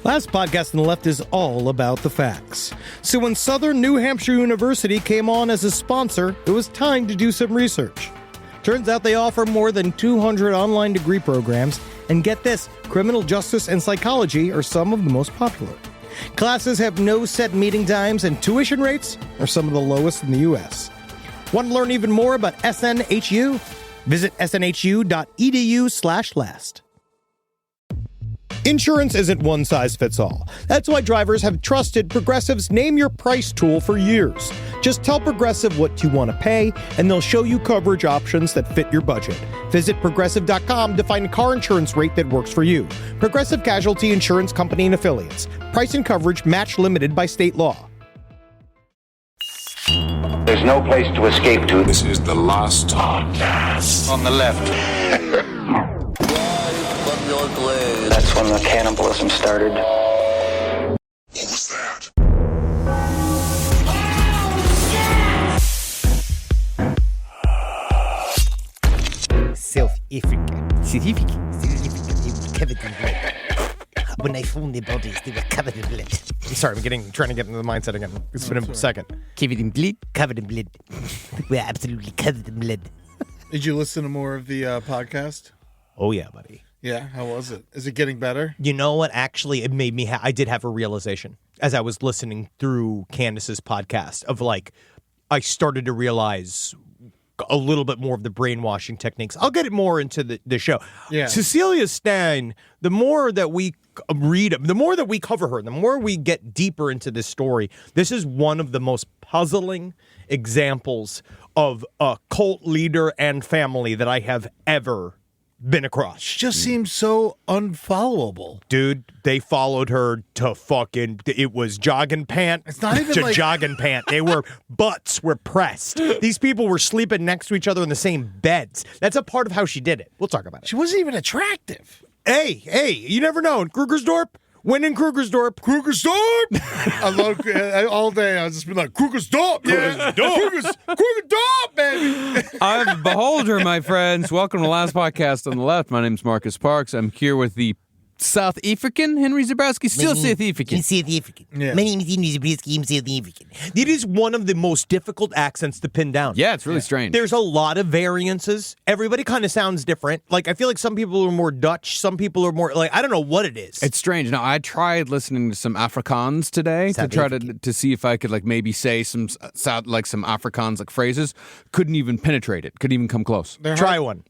Last podcast on the left is all about the facts. So when Southern New Hampshire University came on as a sponsor, it was time to do some research. Turns out they offer more than 200 online degree programs, and get this, criminal justice and psychology are some of the most popular. Classes have no set meeting times, and tuition rates are some of the lowest in the U.S. Want to learn even more about SNHU? Visit snhu.edu/last. Insurance isn't one size fits all. That's why drivers have trusted Progressive's Name Your Price tool for years. Just tell Progressive what you want to pay, and they'll show you coverage options that fit your budget. Visit Progressive.com to find a car insurance rate that works for you. Progressive Casualty Insurance Company and Affiliates. Price and coverage match limited by state law. There's no place to escape to. This is the last podcast. On the left. That's when the cannibalism started. What was that? South Africa. Covered in blood. When they found their bodies, they were covered in blood. Sorry, I'm trying to get into the mindset again. It's been a second. Covered in blood? Covered in blood. We're absolutely covered in blood. Did you listen to more of the podcast? Oh, yeah, buddy. Yeah, how was it? Is it getting better? You know what? Actually, it made me. I did have a realization as I was listening through Candace's podcast of I started to realize a little bit more of the brainwashing techniques. I'll get it more into the show. Yeah. Cecilia Steyn, the more that we read, the more that we cover her, the more we get deeper into this story, this is one of the most puzzling examples of a cult leader and family that I have ever been across. She just seems so unfollowable. Dude, they followed her to fucking, it was jogging pant. It's not even to like jogging pant. They were, butts were pressed. These people were sleeping next to each other in the same beds. That's a part of how she did it. We'll talk about it. she wasn't even attractive. Hey, you never know. In Krugersdorp, when in Krugersdorp. I love all day. I was just been like Krugersdorp, yeah, Krugersdorp, baby. I'm Beholder, my friends. Welcome to the last podcast on the left. My name's Marcus Parks. I'm here with the South African Henry Zabrowski, still South African. South African. Yeah. My name is Henry Zabrowski. I'm South African. It is one of the most difficult accents to pin down. Yeah, it's really strange. There's a lot of variances. Everybody kind of sounds different. I feel like some people are more Dutch. Some people are more, I don't know what it is. It's strange. Now, I tried listening to some Afrikaans today to try to see if I could maybe say some Afrikaans phrases. Couldn't even penetrate it. Couldn't even come close. Try one.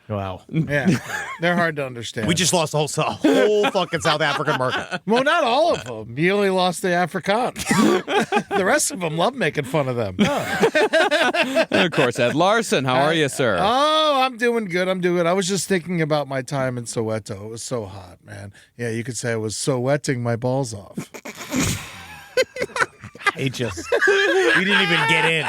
Wow. Yeah, they're hard to understand. We just lost the whole fucking South African market. Well, not all of them. You only lost the Afrikaans. The rest of them love making fun of them. And of course, Ed Larson. How are you, sir? Oh, I'm doing good. I was just thinking about my time in Soweto. It was so hot, man. Yeah, you could say I was Sowetting my balls off. We didn't even get in.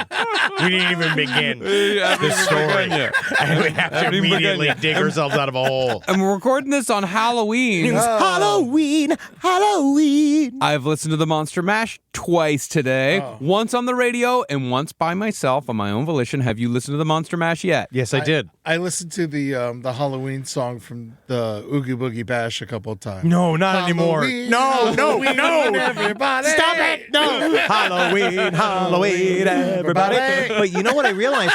We didn't even begin the story. And we have to immediately dig ourselves out of a hole. And we're recording this on Halloween. Halloween. I've listened to the Monster Mash twice today. Once on the radio and once by myself on my own volition. Have you listened to the Monster Mash yet? Yes, I did. I listened to the Halloween song from the Oogie Boogie Bash a couple of times. No, not anymore. No. Everybody. Stop it. No. Halloween, everybody. But you know what I realized?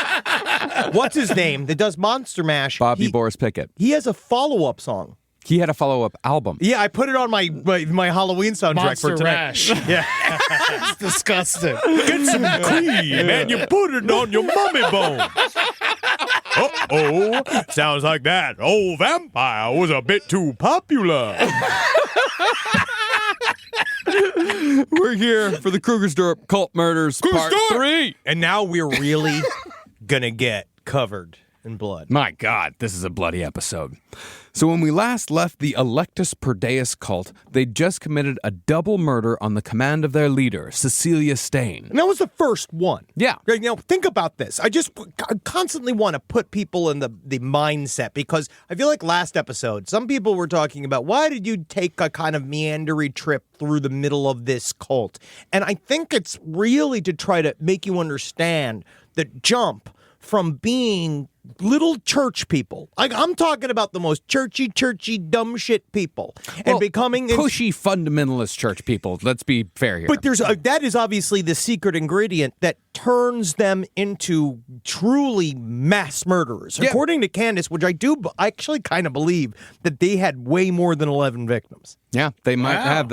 What's his name that does Monster Mash? Bobby Boris Pickett. He has a follow-up song. He had a follow-up album. Yeah, I put it on my Halloween soundtrack Monster for tonight. Rash. Yeah. It's disgusting. Get some cream and you put it on your mummy bones. Uh-oh. Sounds like that old vampire was a bit too popular. We're here for the Krugersdorp Cult Murders Part 3. And now we're really gonna get covered in blood. My God, this is a bloody episode. So when we last left the Electus Per Deus cult, they'd just committed a double murder on the command of their leader, Cecilia Steyn. And that was the first one. Yeah. Think about this. I constantly want to put people in the mindset because I feel like last episode, some people were talking about why did you take a kind of meandery trip through the middle of this cult? And I think it's really to try to make you understand the jump from being little church people. Like, I'm talking about the most churchy, dumb shit people. And becoming pushy fundamentalist church people. Let's be fair here. But that is obviously the secret ingredient that turns them into truly mass murderers. Yeah. According to Candace, which I actually kind of believe that they had way more than 11 victims. Yeah, they might have.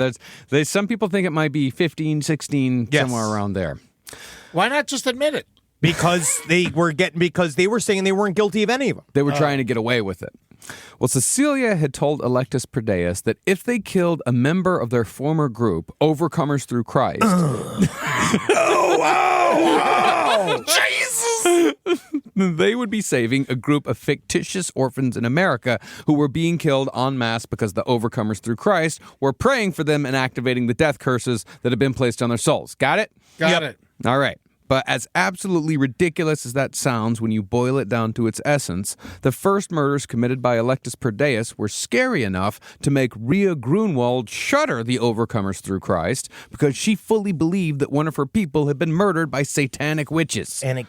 Some people think it might be 15, 16, somewhere around there. Why not just admit it? Because they were saying they weren't guilty of any of them. They were trying to get away with it. Well, Cecilia had told Electus Per Deus that if they killed a member of their former group, Overcomers Through Christ... Jesus! They would be saving a group of fictitious orphans in America who were being killed en masse because the Overcomers Through Christ were praying for them and activating the death curses that had been placed on their souls. Got it? Got it. All right. But as absolutely ridiculous as that sounds when you boil it down to its essence, the first murders committed by Electus Per Deus were scary enough to make Rhea Grunwald shudder the Overcomers Through Christ because she fully believed that one of her people had been murdered by satanic witches. And,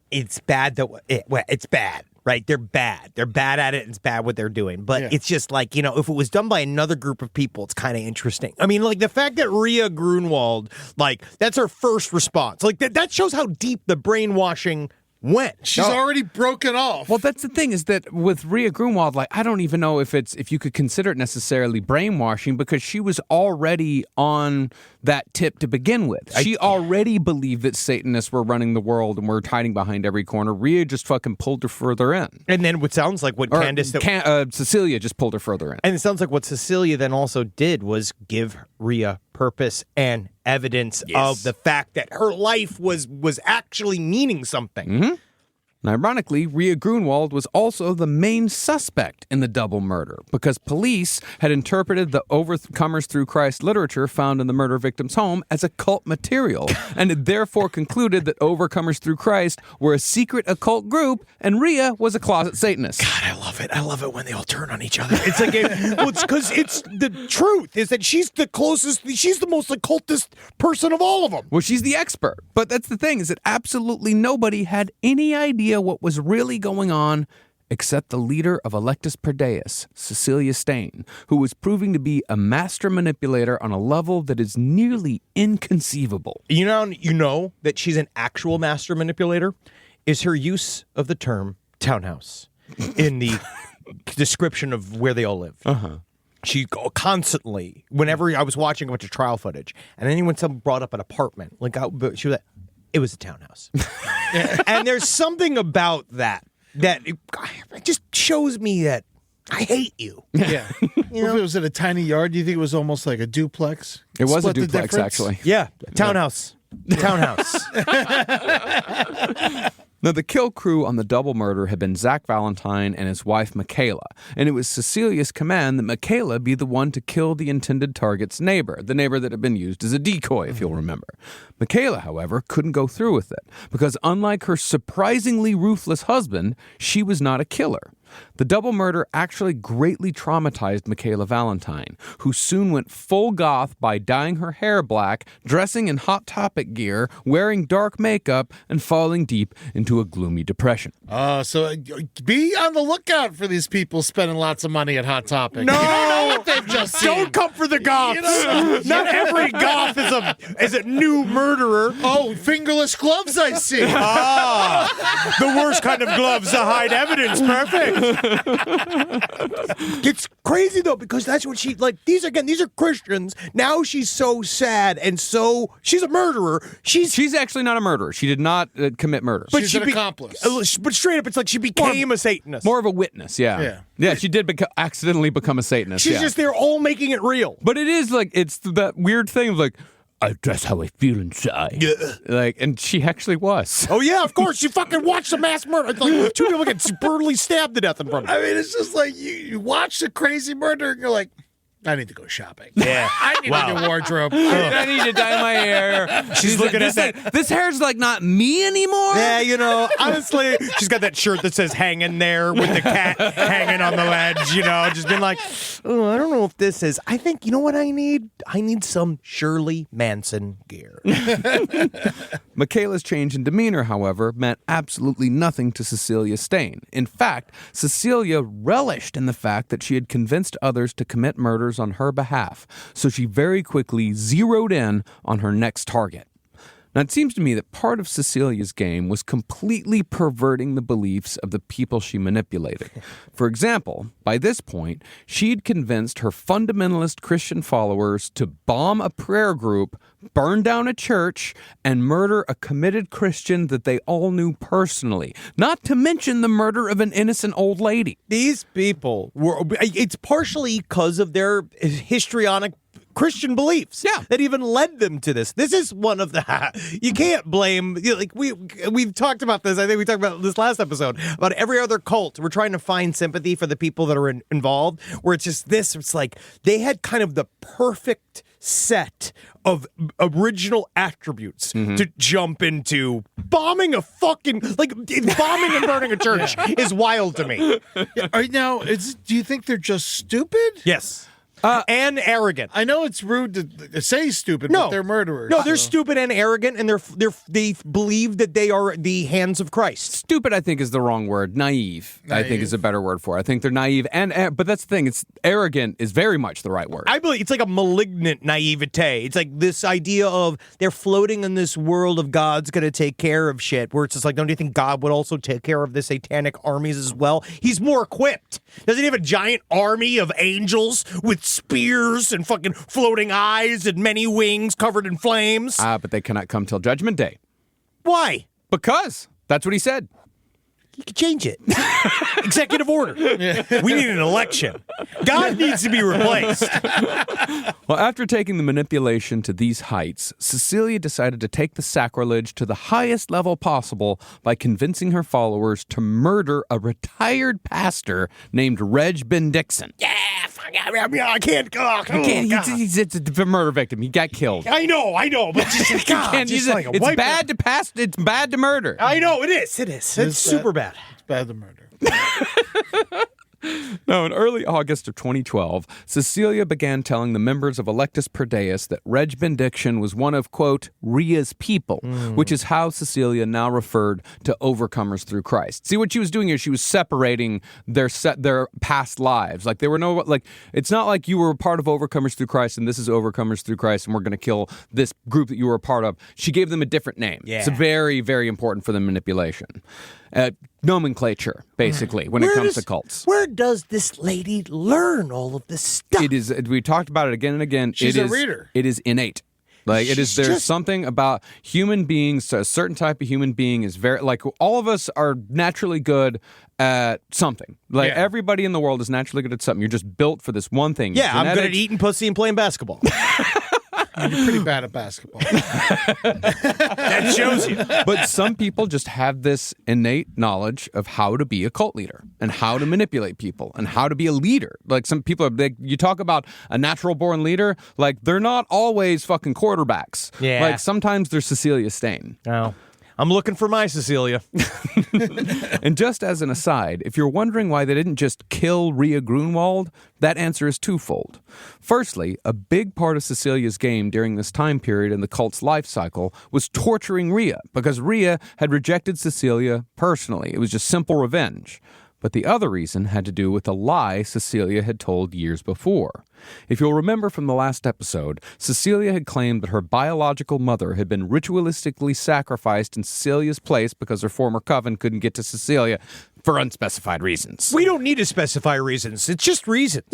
it's bad it's bad. Right? They're bad. They're bad at it, and it's bad what they're doing. But it's just like, if it was done by another group of people, it's kind of interesting. I mean, like, the fact that Rhea Grunwald, like, that's her first response. Like, that shows how deep the brainwashing went. She's already broken off. Well, that's the thing, is that with Rhea Grunwald, like, I don't even know if you could consider it necessarily brainwashing, because she was already on that tip to begin with. She already believed that Satanists were running the world and were hiding behind every corner. Rhea just fucking pulled her further in. And then what sounds like what Cecilia just pulled her further in. And it sounds like what Cecilia then also did was give Rhea purpose and evidence of the fact that her life was actually meaning something. Mm-hmm. And ironically, Rhea Grunwald was also the main suspect in the double murder because police had interpreted the Overcomers Through Christ literature found in the murder victim's home as occult material and had therefore concluded that Overcomers Through Christ were a secret occult group and Rhea was a closet Satanist. God, I love it. I love it when they all turn on each other. It's like, it's because it's the truth is that she's the most occultist person of all of them. Well, she's the expert. But that's the thing, is that absolutely nobody had any idea what was really going on except the leader of Electus Per Deus, Cecilia Steyn, who was proving to be a master manipulator on a level that is nearly inconceivable. You know that she's an actual master manipulator is her use of the term townhouse in the description of where they all live. Uh-huh. She constantly, whenever I was watching a bunch of trial footage, and then when someone brought up an apartment, she was like, it was a townhouse. And there's something about that it just shows me that I hate you. Yeah. If it was in a tiny yard, do you think it was almost like a duplex? It was a Split the duplex, difference? actually. Yeah, townhouse. Townhouse. Now, the kill crew on the double murder had been Zach Valentine and his wife, Michaela, and it was Cecilia's command that Michaela be the one to kill the intended target's neighbor, the neighbor that had been used as a decoy, if you'll remember. Michaela, however, couldn't go through with it, because unlike her surprisingly ruthless husband, she was not a killer. The double murder actually greatly traumatized Michaela Valentine, who soon went full goth by dyeing her hair black, dressing in Hot Topic gear, wearing dark makeup, and falling deep into a gloomy depression. So be on the lookout for these people spending lots of money at Hot Topic. No! You don't know what they've just seen. Don't come for the goths. Not every goth is a new murderer. Oh, fingerless gloves I see. The worst kind of gloves to hide evidence. Perfect. It's crazy though, because that's what these are Christians. Now she's so sad, and so she's a murderer. She's actually not a murderer. She did not commit murder. But she's an accomplice. But straight up, it's like she became a Satanist. More of a witness, yeah. Yeah, she did accidentally become a Satanist. She's just there all making it real. But it is it's that weird thing of that's how I feel inside. Yeah. And she actually was. Oh, yeah, of course. You fucking watched a mass murder. Like, two people get brutally stabbed to death in front of you. I mean, it's just like you watch the crazy murder and you're like, I need to go shopping. Yeah. I need a new wardrobe. I need to dye my hair. She's looking at that. This hair's like not me anymore. Yeah, honestly, she's got that shirt that says hanging there with the cat hanging on the ledge, just being like, oh, I don't know if this is. I think, you know what I need? I need some Shirley Manson gear. Michaela's change in demeanor, however, meant absolutely nothing to Cecilia Steyn. In fact, Cecilia relished in the fact that she had convinced others to commit murders on her behalf, so she very quickly zeroed in on her next target. Now, it seems to me that part of Cecilia's game was completely perverting the beliefs of the people she manipulated. For example, by this point, she'd convinced her fundamentalist Christian followers to bomb a prayer group, burn down a church, and murder a committed Christian that they all knew personally, not to mention the murder of an innocent old lady. These people it's partially because of their histrionic Christian beliefs that even led them to this. This is one of the you can't blame we've talked about this. I think we talked about this last episode about every other cult. We're trying to find sympathy for the people that are involved, where it's just this. It's like they had kind of the perfect set of original attributes to jump into. Bombing a fucking bombing and burning a church is wild to me. Now, do you think they're just stupid? Yes. And arrogant. I know it's rude to say stupid, but they're murderers. No, they're stupid and arrogant, and they believe that they are the hands of Christ. Stupid, I think, is the wrong word. Naive, I think, is a better word for it. I think they're naive, but that's the thing. It's arrogant is very much the right word. I believe it's like a malignant naivete. It's like this idea of they're floating in this world of God's going to take care of shit, where it's just like, don't you think God would also take care of the satanic armies as well? He's more equipped. Doesn't he have a giant army of angels with spears and fucking floating eyes and many wings covered in flames? But they cannot come till Judgment Day. Why? Because that's what he said. You could change it. Executive order. We need an election. God needs to be replaced. Well, after taking the manipulation to these heights, Cecilia decided to take the sacrilege to the highest level possible by convincing her followers to murder a retired pastor named Reg Bendixson. Yeah, fuck, I can't go. He's a murder victim. He got killed. I know, but just, God, just like a it's bad to pass. It's bad to murder. I know, it is. It's super bad. It's bad to murder. Now, in early August of 2012, Cecilia began telling the members of Electus Per Deus that Reg Benediction was one of, quote, Rhea's people, which is how Cecilia now referred to overcomers through Christ. See, what she was doing here, she was separating their past lives. Like, there were no, like, it's not like you were a part of Overcomers Through Christ and this is Overcomers Through Christ and we're going to kill this group that you were a part of. She gave them a different name. Yeah. It's very, very important for the manipulation. Nomenclature, basically, when it comes to cults. Where does this lady learn all of this stuff? It is. We talked about it again and again. She's a reader. It is innate. Like it is. There's something about human beings. A certain type of human being is very like all of us are naturally good at something. Like everybody in the world is naturally good at something. You're just built for this one thing. Yeah, I'm good at eating pussy and playing basketball. You're pretty bad at basketball. That shows you. But some people just have this innate knowledge of how to be a cult leader and how to manipulate people and how to be a leader. Like some people, you talk about a natural born leader, like they're not always fucking quarterbacks. Yeah. Like sometimes they're Cecilia Steyn. Oh. I'm looking for my Cecilia. And just as an aside, if you're wondering why they didn't just kill Rhea Grunwald, that answer is twofold. Firstly, a big part of Cecilia's game during this time period in the cult's life cycle was torturing Rhea, because Rhea had rejected Cecilia personally. It was just simple revenge. But the other reason had to do with a lie Cecilia had told years before. If you'll remember from the last episode, Cecilia had claimed that her biological mother had been ritualistically sacrificed in Cecilia's place because her former coven couldn't get to Cecilia for unspecified reasons. We don't need to specify reasons. It's just reasons.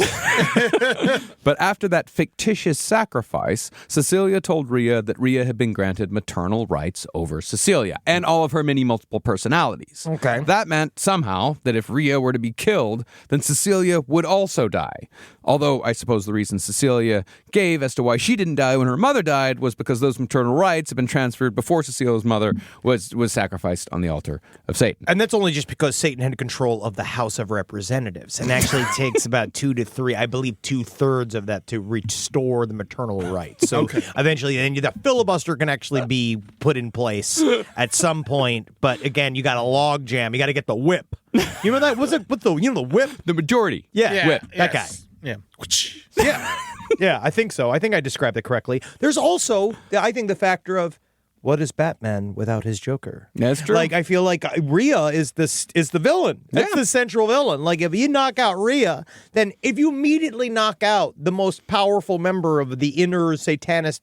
But after that fictitious sacrifice, Cecilia told Rhea that Rhea had been granted maternal rights over Cecilia and all of her many multiple personalities. Okay. That meant somehow that if Rhea were to be killed, then Cecilia would also die. Although I suppose the reason Cecilia gave as to why she didn't die when her mother died was because those maternal rights had been transferred before Cecilia's mother was sacrificed on the altar of Satan. And that's only just because Satan Satan had control of the House of Representatives, and actually takes about 2 to 3, I believe 2/3 of that to restore the maternal rights. So eventually, then the filibuster can actually be put in place at some point. But again, you got a log jam. You got to get the whip. You know that? What's the whip? The majority. Yeah, Whip. that guy. Yeah. Yeah, I think so. I think I described it correctly. There's also, I think, the factor of what is Batman without his Joker? That's true. Like, I feel like Rhea is the villain. That's the central villain. Like, if you knock out Rhea, then if you immediately knock out the most powerful member of the inner Satanist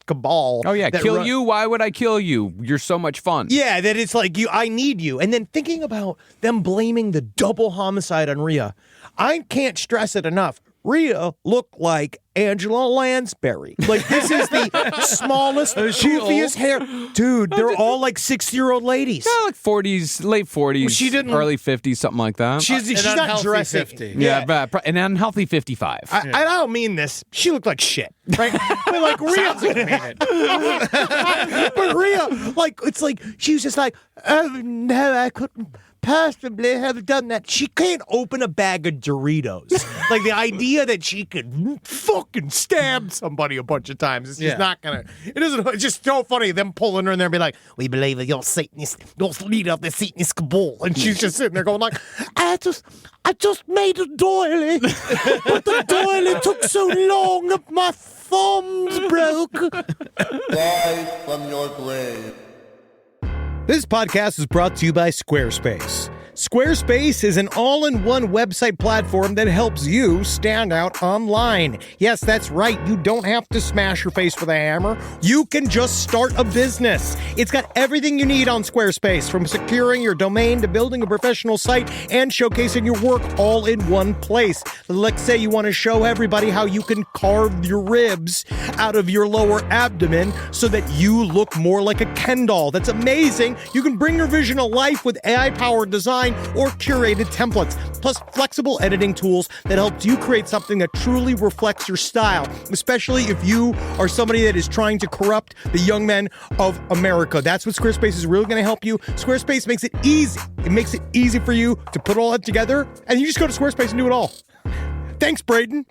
cabal. Oh, yeah. Kill you? Why would I kill you? You're so much fun. Yeah, that it's like, I need you. And then thinking about them blaming the double homicide on Rhea, I can't stress it enough. Rhea looked like Angela Lansbury. Like, this is the smallest, goofiest hair. Dude, they're all like 60-year-old ladies. Yeah, like 40s, late 40s, Well, she didn't- early 50s, something like that. She's not unhealthy dressing. 50. yeah, but an unhealthy 55. I don't mean this. She looked like shit, right? But like Rhea, but Rhea, like it's like she was just like, oh no, I couldn't possibly have done that. She can't open a bag of Doritos. Like the idea that she could fucking stab somebody a bunch of times. It's just not gonna. It isn't. It's just so funny them pulling her in there and be like, "We believe that you're Satanist, you're leader of the Satanist cabal," and she's just sitting there going like, I just made a doily, but the doily took so long that my thumbs broke. Rise from your grave. This podcast is brought to you by Squarespace. Squarespace is an all-in-one website platform that helps you stand out online. Yes, that's right. You don't have to smash your face with a hammer. You can just start a business. It's got everything you need on Squarespace, from securing your domain to building a professional site and showcasing your work all in one place. Let's say you want to show everybody how you can carve your ribs out of your lower abdomen so that you look more like a Ken doll. That's amazing. You can bring your vision to life with AI-powered design or curated templates, plus flexible editing tools that helps you create something that truly reflects your style, especially if you are somebody that is trying to corrupt the young men of America. That's what Squarespace is really going to help you. Squarespace makes it easy. It makes it easy for you to put all that together, and you just go to Squarespace and do it all. Thanks, Braden.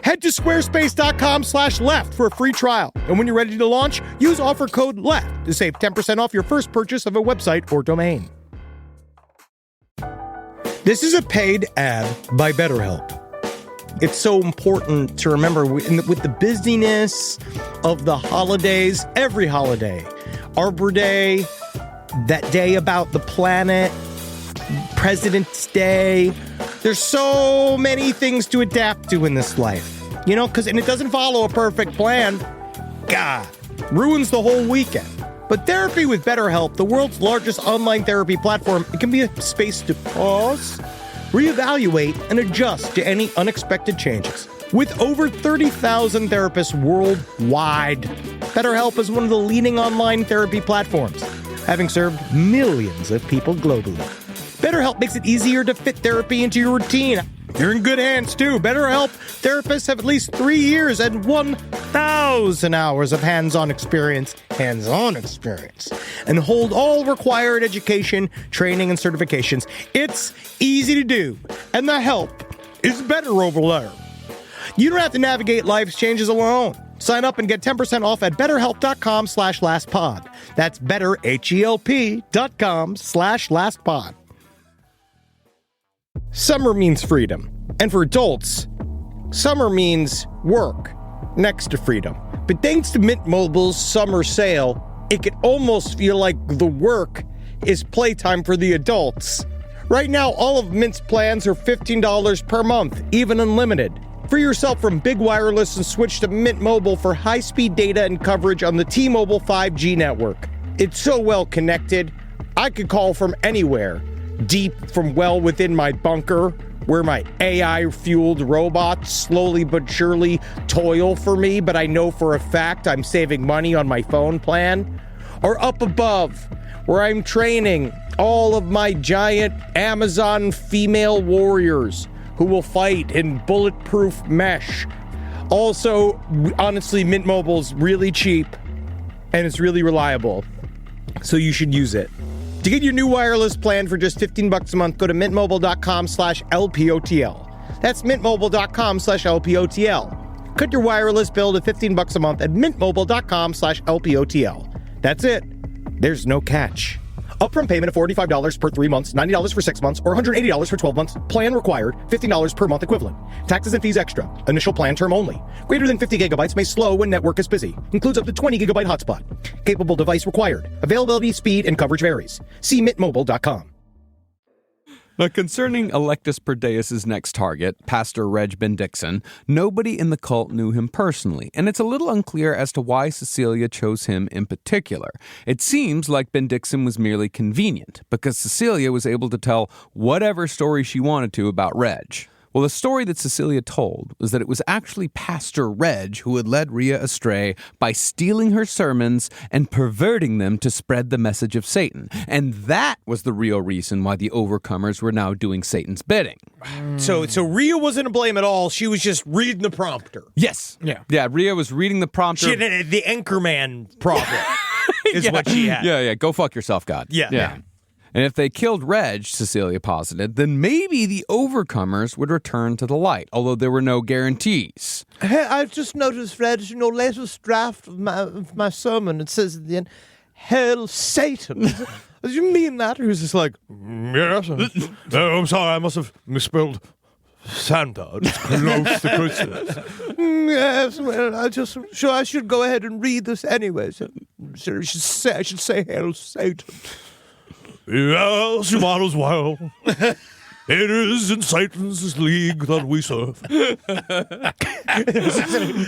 Head to squarespace.com/left for a free trial. And when you're ready to launch, use offer code LEFT to save 10% off your first purchase of a website or domain. This is a paid ad by BetterHelp. It's so important to remember with the busyness of the holidays, every holiday, Arbor Day, that day about the planet, President's Day. There's so many things to adapt to in this life, and it doesn't follow a perfect plan. God, ruins the whole weekend. But therapy with BetterHelp, the world's largest online therapy platform, it can be a space to pause, reevaluate, and adjust to any unexpected changes. With over 30,000 therapists worldwide, BetterHelp is one of the leading online therapy platforms, having served millions of people globally. BetterHelp makes it easier to fit therapy into your routine. You're in good hands, too. BetterHelp therapists have at least 3 years and 1,000 hours of hands-on experience, and hold all required education, training, and certifications. It's easy to do, and the help is better over there. You don't have to navigate life's changes alone. Sign up and get 10% off at betterhelp.com/lastpod. That's betterhelp.com/lastpod. Summer means freedom. And for adults, summer means work next to freedom. But thanks to Mint Mobile's summer sale, it can almost feel like the work is playtime for the adults. Right now, all of Mint's plans are $15 per month, even unlimited. Free yourself from big wireless and switch to Mint Mobile for high-speed data and coverage on the T-Mobile 5G network. It's so well connected, I could call from anywhere. Deep from well within my bunker, where my AI-fueled robots slowly but surely toil for me, but I know for a fact I'm saving money on my phone plan. Or up above, where I'm training all of my giant Amazon female warriors who will fight in bulletproof mesh. Also, honestly, Mint Mobile's really cheap, and it's really reliable, so you should use it. To get your new wireless plan for just $15 a month, go to mintmobile.com/LPOTL. That's mintmobile.com/LPOTL. Cut your wireless bill to $15 a month at mintmobile.com/LPOTL. That's it. There's no catch. Upfront payment of $45 per 3 months, $90 for 6 months, or $180 for 12 months. Plan required, $15 per month equivalent. Taxes and fees extra. Initial plan term only. Greater than 50 gigabytes may slow when network is busy. Includes up to 20 gigabyte hotspot. Capable device required. Availability, speed, and coverage varies. See mintmobile.com. Now, concerning Electus Per Deus' next target, Pastor Reg Bendixson, nobody in the cult knew him personally, and it's a little unclear as to why Cecilia chose him in particular. It seems like Bendixson was merely convenient, because Cecilia was able to tell whatever story she wanted to about Reg. Well, the story that Cecilia told was that it was actually Pastor Reg who had led Rhea astray by stealing her sermons and perverting them to spread the message of Satan. And that was the real reason why the Overcomers were now doing Satan's bidding. So Rhea wasn't to blame at all. She was just reading the prompter. Yes. Yeah, Rhea was reading the prompter. She had the Anchorman problem is what she had. Yeah. Go fuck yourself, God. Yeah. And if they killed Reg, Cecilia posited, then maybe the Overcomers would return to the light, although there were no guarantees. Hey, I've just noticed, Fred, latest draft of my sermon, it says at the end, Hail Satan. Do you mean that? Or is this like, yes, I'm sorry, I must have misspelled Santa. It's close to Christmas. Yes, well, I should go ahead and read this anyway. So I should say Hail Satan. Yes, you might as well. It is in Satan's league that we serve.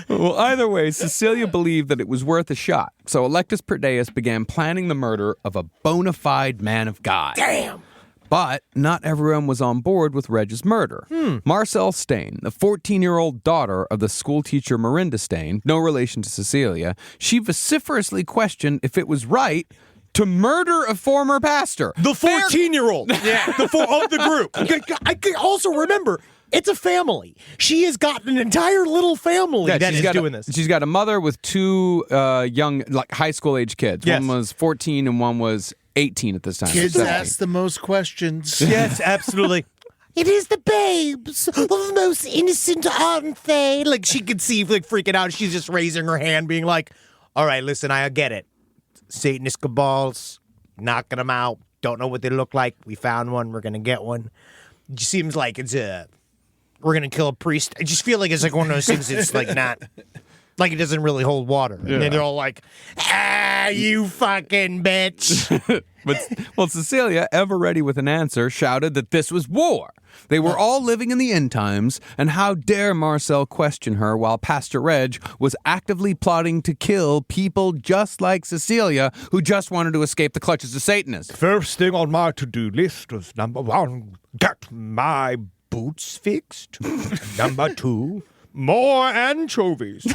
Well, either way, Cecilia believed that it was worth a shot. So Electus Per Deus began planning the murder of a bona fide man of God. Damn! But not everyone was on board with Reg's murder. Marcel Steyn, the 14-year-old daughter of the schoolteacher Marinda Steyn, no relation to Cecilia, she vociferously questioned if it was right to murder a former pastor. The 14-year-old. Yeah. Of the group. I can also remember, it's a family. She has got an entire little family that is doing this. She's got a mother with two young, like high school age kids. Yes. One was 14 and one was 18 at this time. Kids ask the most questions. Yes, absolutely. It is the babes, the most innocent, aren't they? Like, she could see, like, freaking out. She's just raising her hand, being like, all right, listen, I get it. Satanist cabals, knocking them out. Don't know what they look like. We found one. We're going to get one. It just seems like we're going to kill a priest. I just feel like it's like one of those things that's like not, like it doesn't really hold water. Yeah. And then they're all like, you fucking bitch. Well, Cecilia, ever ready with an answer, shouted that this was war. They were all living in the end times, and how dare Marcel question her while Pastor Reg was actively plotting to kill people just like Cecilia, who just wanted to escape the clutches of Satanists. First thing on my to-do list was number 1, get my boots fixed. Number 2, more anchovies.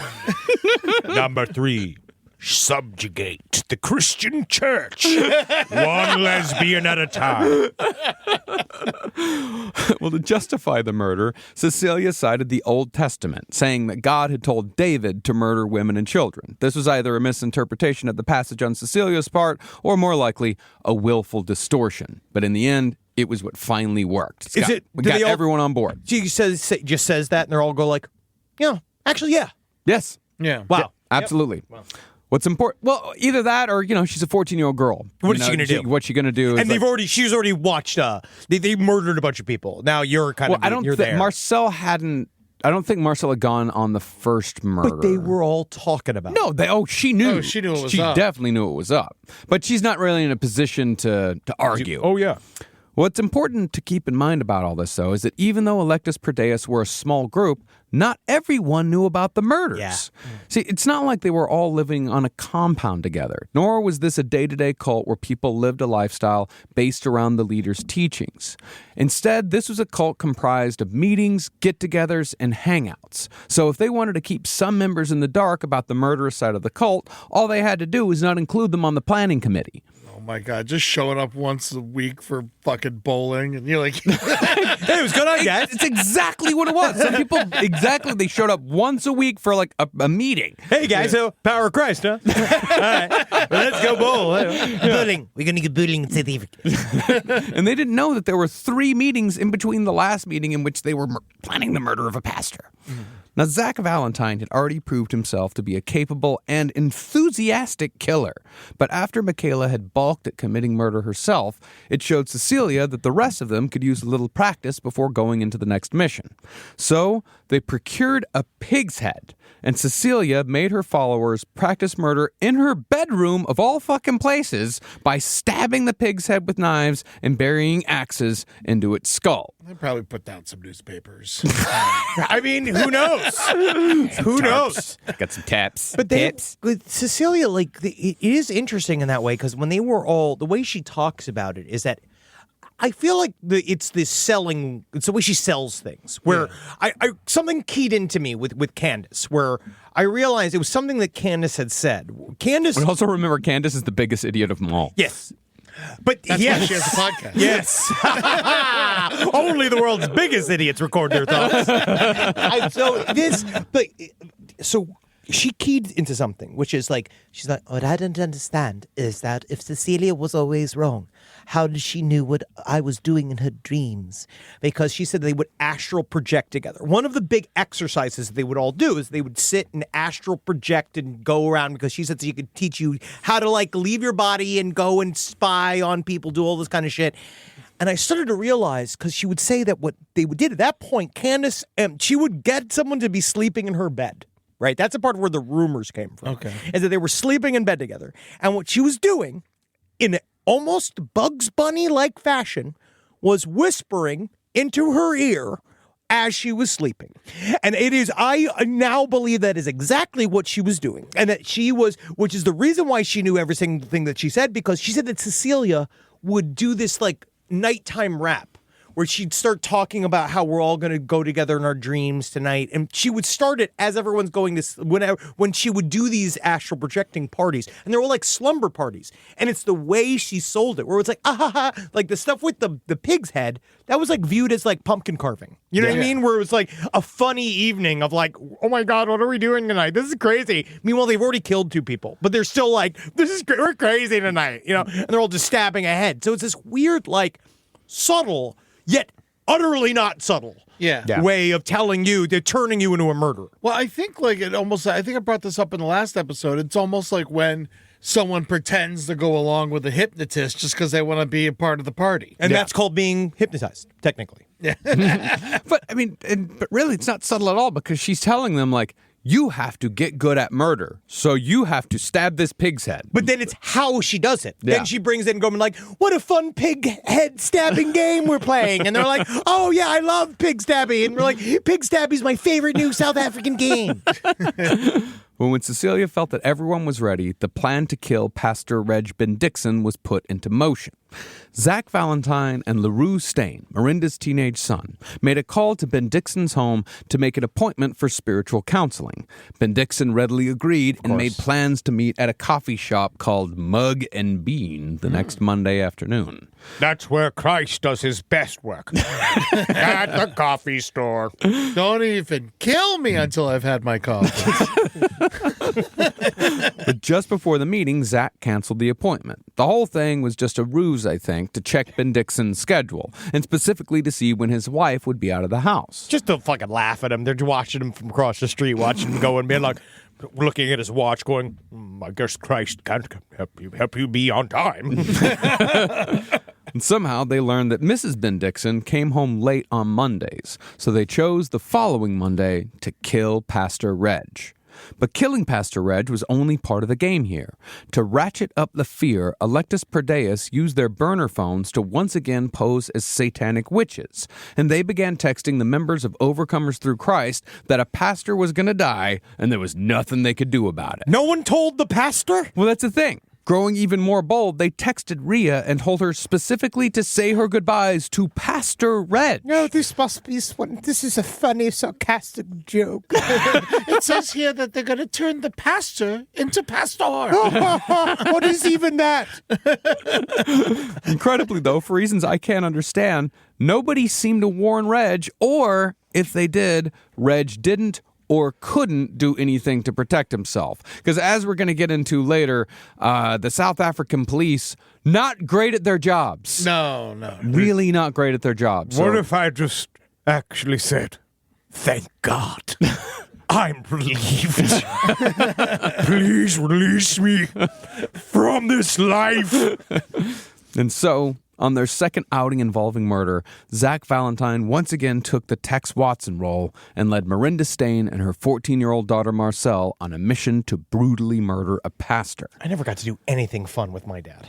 Number 3, subjugate the Christian church. One lesbian at a time. Well, to justify the murder, Cecilia cited the Old Testament, saying that God had told David to murder women and children. This was either a misinterpretation of the passage on Cecilia's part, or more likely, a willful distortion. But in the end, it was what finally worked. We got everyone on board. She just says that, and they all go like, yeah, actually, yeah. Yes. Yeah. Wow. Yeah, absolutely. Yep. Wow. What's important? Well, either that or, she's a 14-year-old girl. What is she going to do? What's she going to do? And she's already watched, they murdered a bunch of people. Now you're kind of, you're there. I don't think Marcel had gone on the first murder. But they were all talking about it. No, she knew. Oh, she knew it was she up. She definitely knew it was up. But she's not really in a position to argue. Oh, yeah. What's important to keep in mind about all this, though, is that even though Electus Per Deus were a small group, not everyone knew about the murders. Yeah. See, it's not like they were all living on a compound together, nor was this a day-to-day cult where people lived a lifestyle based around the leader's teachings. Instead, this was a cult comprised of meetings, get-togethers, and hangouts. So if they wanted to keep some members in the dark about the murderous side of the cult, all they had to do was not include them on the planning committee. my God. Just showing up once a week for fucking bowling. And you're like, Hey, it was good on, guys. It's exactly what it was. Some people, they showed up once a week for like a meeting. Hey, guys, so power of Christ, huh? All right, well, let's go bowl. Bowling. We're going to get bowling certificate. And they didn't know that there were 3 meetings in between the last meeting in which they were planning the murder of a pastor. Now, Zach Valentine had already proved himself to be a capable and enthusiastic killer. But after Michaela had balked at committing murder herself, it showed Cecilia that the rest of them could use a little practice before going into the next mission. So they procured a pig's head, and Cecilia made her followers practice murder in her bedroom of all fucking places by stabbing the pig's head with knives and burying axes into its skull. I probably put down some newspapers. I mean, who knows? Who knows? Got some taps. But then, with Cecilia, like, it is interesting in that way because when they were all, the way she talks about it is that I feel like it's the way she sells things. Where I something keyed into me with Candace, where I realized it was something that Candace had said. Candace, But also remember, Candace is the biggest idiot of them all. yes. But That's why she has a podcast. Yes. Only the world's biggest idiots record their thoughts. So she keyed into something, which is like, she's like, What I don't understand is that if Cecilia was always wrong, how did she knew what I was doing in her dreams? because she said they would astral project together. One of the big exercises that they would all do is they would sit and astral project and go around because she said she could teach you how to like leave your body and go and spy on people, do all this kind of shit. And I started to realize, because she would say that what they did at that point, Candace, she would get someone to be sleeping in her bed. Right? That's the part where the rumors came from. Okay. Is that they were sleeping in bed together. And what she was doing, in almost Bugs Bunny-like fashion, was whispering into her ear as she was sleeping. And I now believe that is exactly what she was doing. And that which is the reason why she knew every single thing that she said, because she said that Cecilia would do this like nighttime rap, where she'd start talking about how we're all going to go together in our dreams tonight. And she would start it as everyone's going to, when she would do these astral projecting parties. And they were like slumber parties. And it's the way she sold it, where it's like, like the stuff with the pig's head, that was like viewed as like pumpkin carving. You know what I mean? Where it was like a funny evening of like, oh my God, what are we doing tonight? This is crazy. Meanwhile, they've already killed 2 people, but they're still like, we're crazy tonight, you know? And they're all just stabbing ahead. So it's this weird, like, subtle, yet utterly not subtle way of telling you, they're turning you into a murderer. Well, I think like I think I brought this up in the last episode. It's almost like when someone pretends to go along with a hypnotist just because they want to be a part of the party. And that's called being hypnotized, technically. But I mean, but really, it's not subtle at all, because she's telling them, like, you have to get good at murder, so you have to stab this pig's head. But then it's how she does it. Yeah. Then she brings in going like, what a fun pig head stabbing game we're playing. And they're like, oh yeah, I love pig stabbing. And we're like, pig stabbing's my favorite new South African game. Well, when Cecilia felt that everyone was ready, the plan to kill Pastor Reg Bendixson was put into motion. Zach Valentine and LaRue Steyn, Miranda's teenage son, made a call to Bendixson's home to make an appointment for spiritual counseling. Bendixson readily agreed and made plans to meet at a coffee shop called Mug and Bean the next Monday afternoon. That's where Christ does his best work. At the coffee store. Don't even kill me until I've had my coffee. But just before the meeting, Zach canceled the appointment. The whole thing was just a ruse, I think, to check Bendixson's schedule, and specifically to see when his wife would be out of the house. Just to fucking laugh at him. They're watching him from across the street, watching him go and being like, looking at his watch going, I guess Christ can't help you be on time. And somehow they learned that Mrs. Bendixson came home late on Mondays, so they chose the following Monday to kill Pastor Reg. But killing Pastor Reg was only part of the game here. To ratchet up the fear, Electus Per Deus used their burner phones to once again pose as satanic witches, and they began texting the members of Overcomers Through Christ that a pastor was going to die, and there was nothing they could do about it. No one told the pastor? Well, that's the thing. Growing even more bold, they texted Rhea and told her specifically to say her goodbyes to Pastor Reg. No, this must be this is a funny, sarcastic joke. It says here that they're going to turn the pastor into pastor. What is even that? Incredibly, though, for reasons I can't understand, nobody seemed to warn Reg, or if they did, Reg didn't or couldn't do anything to protect himself. Because as we're going to get into later, the South African police, not great at their jobs. No. Really not great at their jobs. What if I just actually said, thank God. I'm relieved. Please release me from this life. And so, on their second outing involving murder, Zach Valentine once again took the Tex Watson role and led Miranda Steyn and her 14-year-old daughter Marcel on a mission to brutally murder a pastor. I never got to do anything fun with my dad.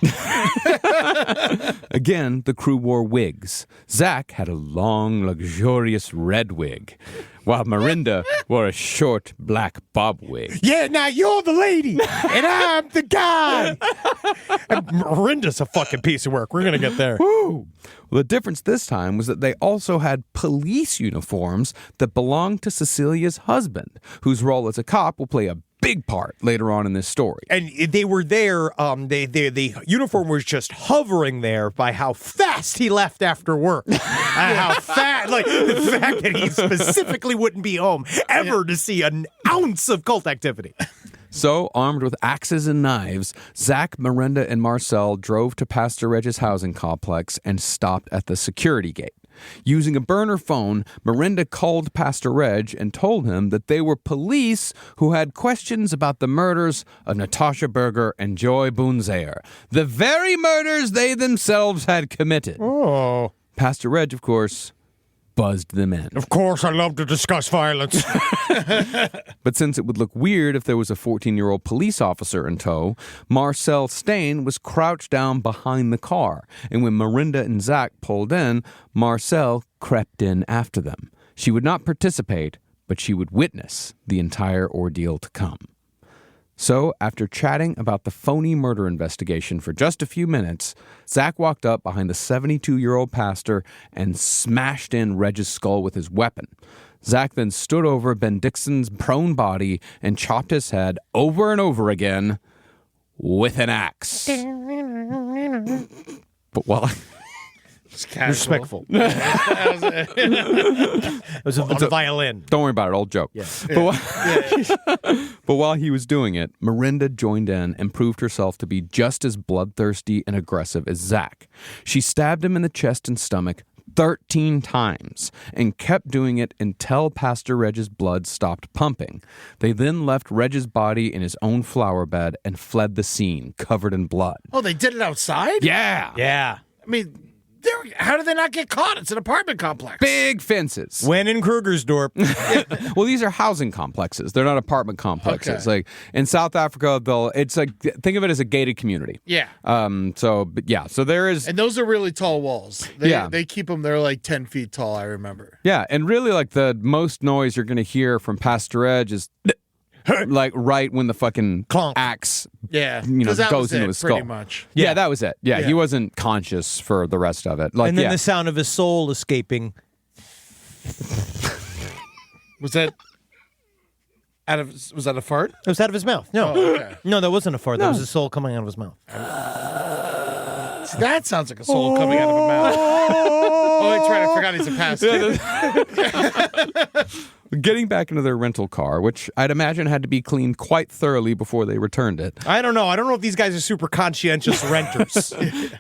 Again, the crew wore wigs. Zach had a long, luxurious red wig, while Miranda wore a short, black bob wig. Yeah, now you're the lady, and I'm the guy. And Miranda's a fucking piece of work. We're going to get there. Woo! Well, the difference this time was that they also had police uniforms that belonged to Cecilia's husband, whose role as a cop will play a big part later on in this story. And they were there, the uniform was just hovering there by how fast he left after work. How fast, like the fact that he specifically wouldn't be home ever to see an ounce of cult activity. So, armed with axes and knives, Zach, Miranda, and Marcel drove to Pastor Reg's housing complex and stopped at the security gate. Using a burner phone, Miranda called Pastor Reg and told him that they were police who had questions about the murders of Natasha Berger and Joy Boonzayer, the very murders they themselves had committed. Oh. Pastor Reg, of course, buzzed them in. Of course, I love to discuss violence. But since it would look weird if there was a 14-year-old police officer in tow, Marcel Steyn was crouched down behind the car. And when Miranda and Zach pulled in, Marcel crept in after them. She would not participate, but she would witness the entire ordeal to come. So, after chatting about the phony murder investigation for just a few minutes, Zach walked up behind the 72-year-old pastor and smashed in Reg's skull with his weapon. Zach then stood over Ben Dixon's prone body and chopped his head over and over again with an axe. But while... Respectful. It was on the violin. Don't worry about it, old joke. Yeah. But while he was doing it, Miranda joined in and proved herself to be just as bloodthirsty and aggressive as Zach. She stabbed him in the chest and stomach 13 times and kept doing it until Pastor Reg's blood stopped pumping. They then left Reg's body in his own flower bed and fled the scene, covered in blood. Oh, they did it outside? Yeah. Yeah. I mean, how did they not get caught? It's an apartment complex. Big fences. When in Krugersdorp. Well, these are housing complexes. They're not apartment complexes. Okay. Like in South Africa, it's like, think of it as a gated community. Yeah. So there is. And those are really tall walls. They keep them, they're like 10 feet tall, I remember. Yeah. And really, like the most noise you're going to hear from Pastor Edge is like right when the fucking clonk axe Yeah, goes into his skull. pretty much. Yeah, that was it. Yeah, Yeah. He wasn't conscious for the rest of it. Like, and then the sound of his soul escaping. Was that was that a fart? It was out of his mouth. No. Oh, okay. No, that wasn't a fart. That was his soul coming out of his mouth. See, that sounds like a soul coming out of a mouth. Oh, that's right. I forgot he's a pastor. Getting back into their rental car, which I'd imagine had to be cleaned quite thoroughly before they returned it. I don't know. I don't know if these guys are super conscientious renters.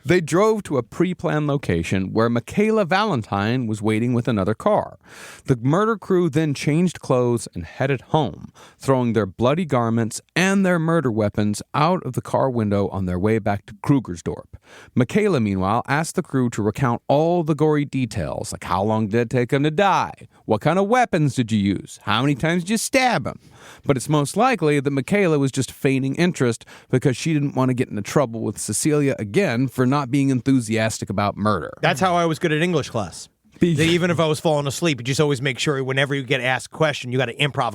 They drove to a pre-planned location where Michaela Valentine was waiting with another car. The murder crew then changed clothes and headed home, throwing their bloody garments and their murder weapons out of the car window on their way back to Krugersdorp. Michaela, meanwhile, asked the crew to recount all the gory details, like how long did it take him to die? What kind of weapons did you use? How many times did you stab him? But it's most likely that Michaela was just feigning interest because she didn't want to get into trouble with Cecilia again for not being enthusiastic about murder. That's how I was good at English class. That even if I was falling asleep, you just always make sure whenever you get asked a question, you have to improv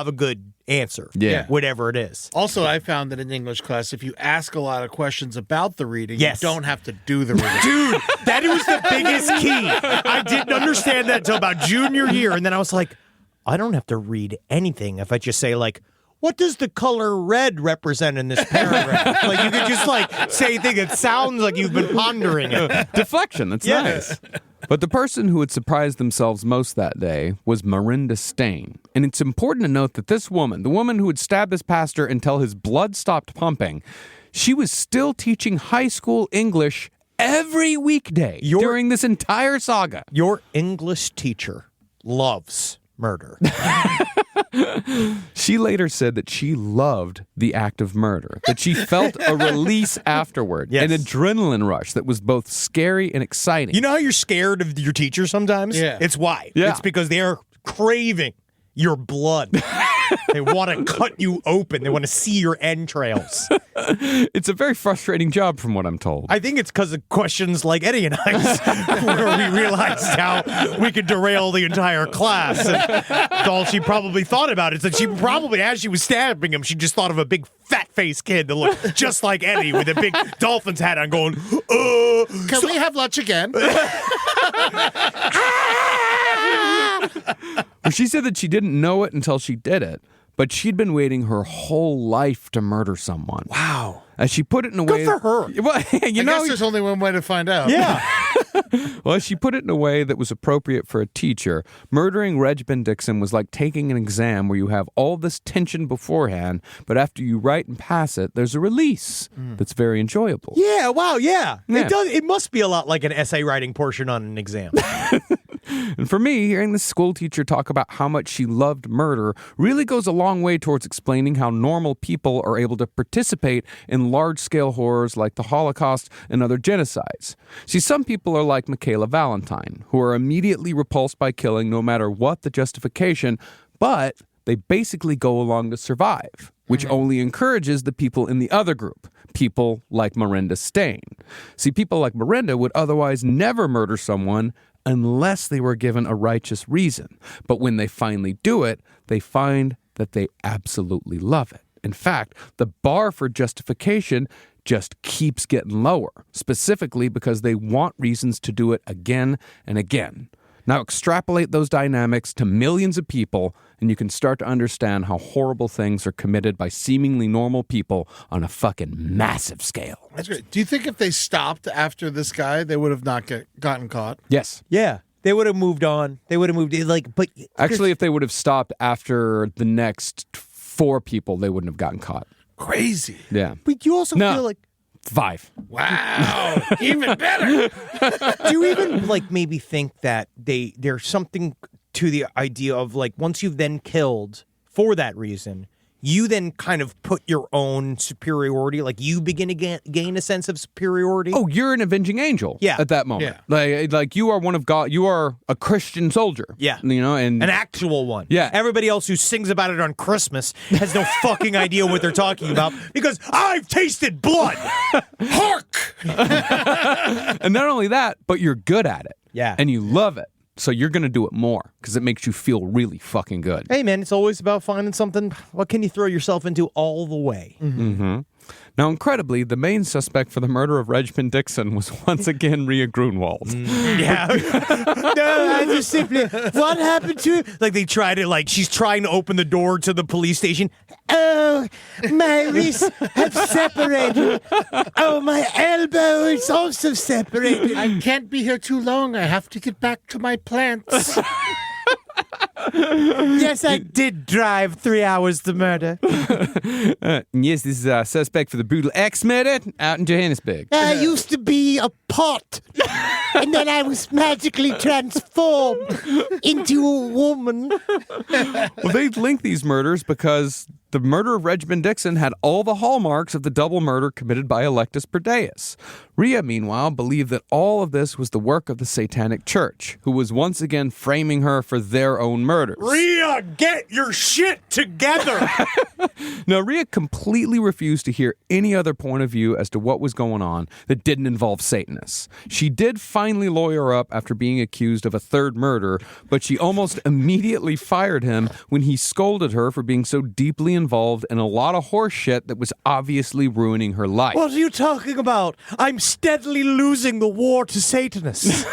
a good answer. Yeah. Whatever it is. Also, I found that in English class, if you ask a lot of questions about the reading, Yes. you don't have to do the reading. Dude, that was the biggest key. I didn't understand that until about junior year. And then I was like, I don't have to read anything if I just say, like, what does the color red represent in this paragraph? Like, you could just, like, say a thing that sounds like you've been pondering it. Deflection, that's nice. But the person who had surprised themselves most that day was Cecilia Steyn. And it's important to note that this woman, the woman who had stabbed his pastor until his blood stopped pumping, she was still teaching high school English every weekday during this entire saga. Your English teacher loves murder. She later said that she loved the act of murder, that she felt a release afterward, Yes. an adrenaline rush that was both scary and exciting. You know how you're scared of your teacher sometimes? Yeah. It's why. Yeah. It's because they are craving your blood. They want to cut you open. They want to see your entrails. It's a very frustrating job from what I'm told. I think it's because of questions like Eddie and I, where we realized how we could derail the entire class. And all she probably thought about is that she probably, as she was stabbing him, she just thought of a big fat-faced kid that looked just like Eddie with a big Dolphins hat on going, Can we have lunch again? Well, she said that she didn't know it until she did it, but she'd been waiting her whole life to murder someone. wow. As she put it in a way... Good for her. Well, I guess there's only one way to find out. Yeah. Well, as she put it in a way that was appropriate for a teacher, murdering Reg Ben Dixon was like taking an exam where you have all this tension beforehand, but after you write and pass it, there's a release that's very enjoyable. Yeah, wow, yeah. Yeah. It does. It must be a lot like an essay writing portion on an exam. And for me, hearing the school teacher talk about how much she loved murder really goes a long way towards explaining how normal people are able to participate in large-scale horrors like the Holocaust and other genocides. See, some people are like Michaela Valentine, who are immediately repulsed by killing no matter what the justification, but they basically go along to survive, which only encourages the people in the other group, people like Cecilia Steyn. See, people like Miranda would otherwise never murder someone unless they were given a righteous reason. But when they finally do it, they find that they absolutely love it. In fact, the bar for justification just keeps getting lower, specifically because they want reasons to do it again and again. Now extrapolate those dynamics to millions of people, and you can start to understand how horrible things are committed by seemingly normal people on a fucking massive scale. That's great. Do you think if they stopped after this guy, they would have not gotten caught? Yes. Yeah. They would have moved on. They would have moved but Actually, if they would have stopped after the next 4 people, they wouldn't have gotten caught. Crazy. Yeah. but you also No. feel like 5. Wow. Even better. do you even like maybe think that there's something to the idea of like once you've then killed for that reason, you then kind of put your own superiority, like you begin to gain a sense of superiority? Oh, you're an avenging angel. Yeah. At that moment. Yeah. Like you are one of God. You are a Christian soldier. Yeah. You know, and An actual one. Yeah. Everybody else who sings about it on Christmas has no fucking idea what they're talking about because I've tasted blood. Hark! and not only that, but you're good at it. Yeah. And you love it. So you're going to do it more because it makes you feel really fucking good. Hey, man, it's always about finding something. What can you throw yourself into all the way? Mm-hmm. Now, incredibly, the main suspect for the murder of Reg Ben Dixon was once again Rhea Grunwald. Yeah. No, I just simply, what happened to it? Like they try to, like, she's trying to open the door to the police station. Oh, my wrists have separated. Oh, my elbow is also separated. I can't be here too long. I have to get back to my plants. Yes, I did drive 3 hours to murder. Yes, this is a suspect for the brutal axe murder out in Johannesburg. I used to be a pot, and then I was magically transformed into a woman. Well, they link these murders because the murder of Reg Ben Dixon had all the hallmarks of the double murder committed by Electus Per Deus. Rhea, meanwhile, believed that all of this was the work of the Satanic Church, who was once again framing her for their own murders. Rhea, get your shit together. Now, Rhea completely refused to hear any other point of view as to what was going on that didn't involve Satanists. She did finally lawyer up after being accused of a third murder, but she almost immediately fired him when he scolded her for being so deeply involved in a lot of horse shit that was obviously ruining her life. What are you talking about? I'm steadily losing the war to Satanists.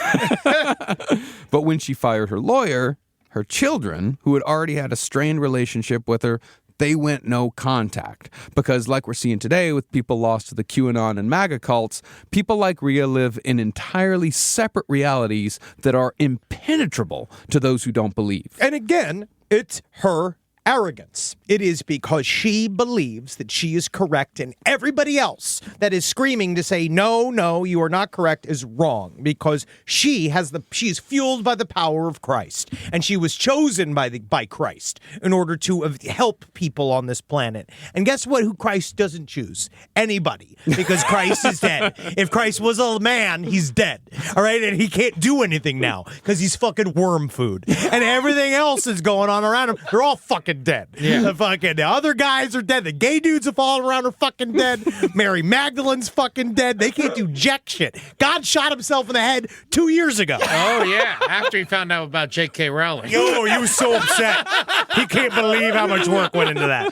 But when she fired her lawyer, her children, who had already had a strained relationship with her, they went no contact. Because like we're seeing today with people lost to the QAnon and MAGA cults, people like Rhea live in entirely separate realities that are impenetrable to those who don't believe. And again, it's her arrogance. It is because she believes that she is correct and everybody else that is screaming to say, no, you are not correct is wrong, because she is fueled by the power of Christ, and she was chosen by Christ in order to help people on this planet. And guess what? Who Christ doesn't choose? Anybody, because Christ is dead. If Christ was a man, he's dead. All right. And he can't do anything now because he's fucking worm food, and everything else is going on around him. They're all fucking dead. Yeah. The other guys are dead. The gay dudes are all around are fucking dead. Mary Magdalene's fucking dead. They can't do jack shit. God shot himself in the head 2 years ago. Oh, yeah. After he found out about J.K. Rowling. Oh, he was so upset. He can't believe how much work went into that.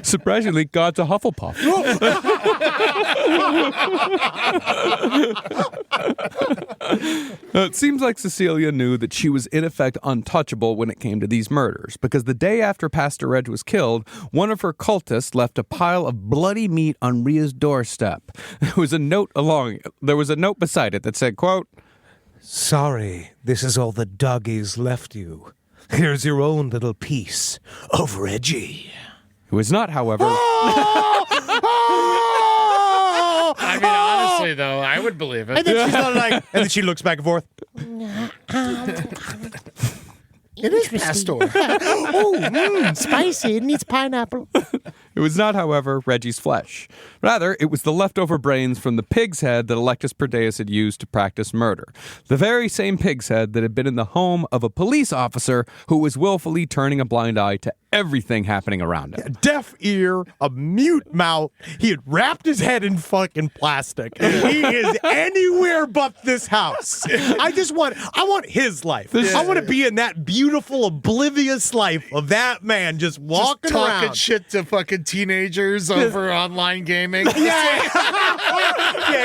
Surprisingly, God's a Hufflepuff. It seems like Cecilia knew that she was in effect untouchable when it came to these murders, because the day after Pastor Reg was killed, one of her cultists left a pile of bloody meat on Rhea's doorstep. There was a note beside it that said, quote, "Sorry, this is all the doggies left you. Here's your own little piece of Reggie." It was not, however... I mean, honestly, though, I would believe it. And then she's not like, and then she looks back and forth. It is Pastor. Spicy. It needs pineapple. It was not, however, Reggie's flesh. Rather, it was the leftover brains from the pig's head that Electus Per Deus had used to practice murder. The very same pig's head that had been in the home of a police officer who was willfully turning a blind eye to everything happening around him. A deaf ear, a mute mouth. He had wrapped his head in fucking plastic. He is anywhere but this house. I want his life. I want to be in that beautiful, oblivious life of that man just walking talking around. shit to fucking teenagers over online gaming. Yeah,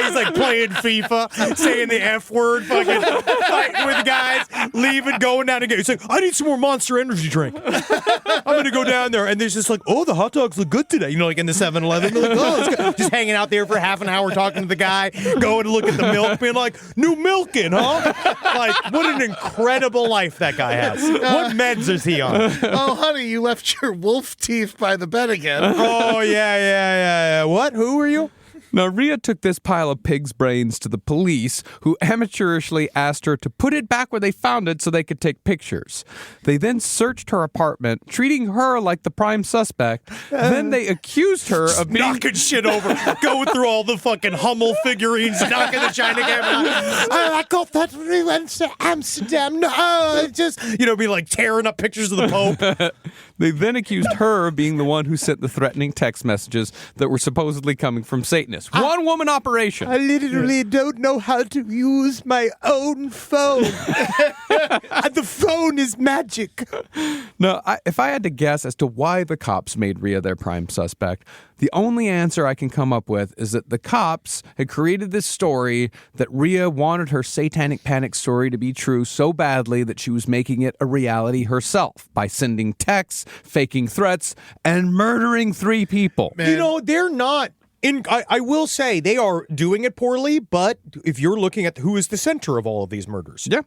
he's like playing FIFA, saying the F word, fucking fighting with guys, leaving, going down again. He's like, I need some more Monster Energy drink. I'm going to go down there. And there's just like, oh, the hot dogs look good today. You know, like in the 7-Eleven. Like, oh, it's good. Just hanging out there for half an hour talking to the guy, going to look at the milk, being like, new milking, huh? Like, what an incredible life that guy has. What meds is he on? Oh, honey, you left your wolf teeth by the bed again. Oh, yeah. What? Who are you? Now, Rhea took this pile of pig's brains to the police, who amateurishly asked her to put it back where they found it so they could take pictures. They then searched her apartment, treating her like the prime suspect. Then they accused her of being... knocking shit over, going through all the fucking Hummel figurines, knocking the China camera. I got that when we went to Amsterdam. No, just, be like tearing up pictures of the Pope. They then accused her of being the one who sent the threatening text messages that were supposedly coming from Satanists. One-woman operation. I literally don't know how to use my own phone. The phone is magic. Now, if I had to guess as to why the cops made Rhea their prime suspect, the only answer I can come up with is that the cops had created this story that Rhea wanted her satanic panic story to be true so badly that she was making it a reality herself by sending texts, faking threats, and murdering 3 people. Man. They're not... I will say they are doing it poorly, but if you're looking at who is the center of all of these murders. Yeah.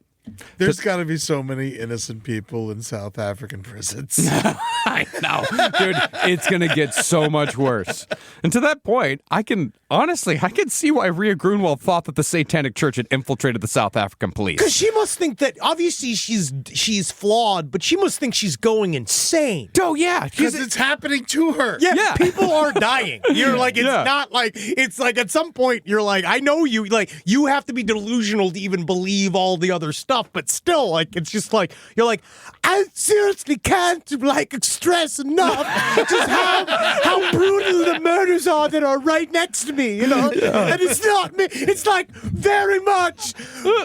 There's got to be so many innocent people in South African prisons. I know. Dude, it's going to get so much worse. And to that point, I can see why Rhea Grunwald thought that the Satanic Church had infiltrated the South African police. Because she must think that, obviously, she's flawed, but she must think she's going insane. Oh, yeah. Because it's happening to her. Yeah, people are dying. You're like, it's not like, it's like at some point, you're like, I know you, like, you have to be delusional to even believe all the other stuff. enough, but still, like, it's just like, you're like, I seriously can't, like, stress enough just how brutal the murders are that are right next to me, you know? And it's not me. It's like very much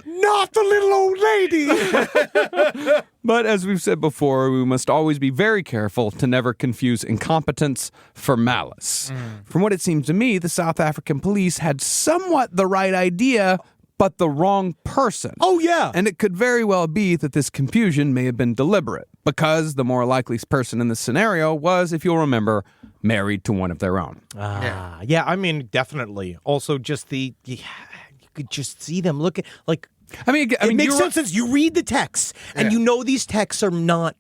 not the little old lady. But as we've said before, we must always be very careful to never confuse incompetence for malice. From what it seems to me, the South African police had somewhat the right idea, but the wrong person. Oh, yeah. And it could very well be that this confusion may have been deliberate, because the more likely person in this scenario was, if you'll remember, married to one of their own. Yeah, I mean, definitely. Also, just you could just see them looking like. I mean, It makes sense since you read the texts and you know these texts are not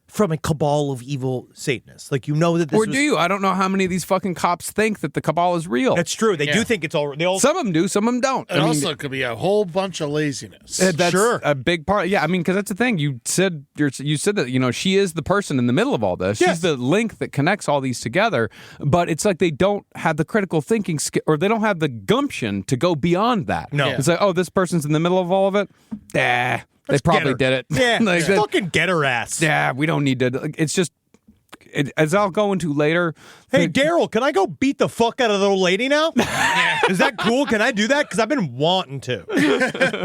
from a cabal of evil Satanists. Like, you know that this Or do you? I don't know how many of these fucking cops think that the cabal is real. That's true. They do think it's all. Some of them do, some of them don't. It also could be a whole bunch of laziness. That's Sure. a big part. Yeah, I mean, because that's the thing. You said that, you know, she is the person in the middle of all this. Yes. She's the link that connects all these together. But it's like they don't have the critical thinking or they don't have the gumption to go beyond that. No. It's like, oh, this person's in the middle of all of it? They probably did it. Yeah, Like, fucking get her ass. yeah, we don't need to. It's just, as I'll go into later. Hey, Daryl, can I go beat the fuck out of the old lady now? Is that cool? Can I do that? Because I've been wanting to.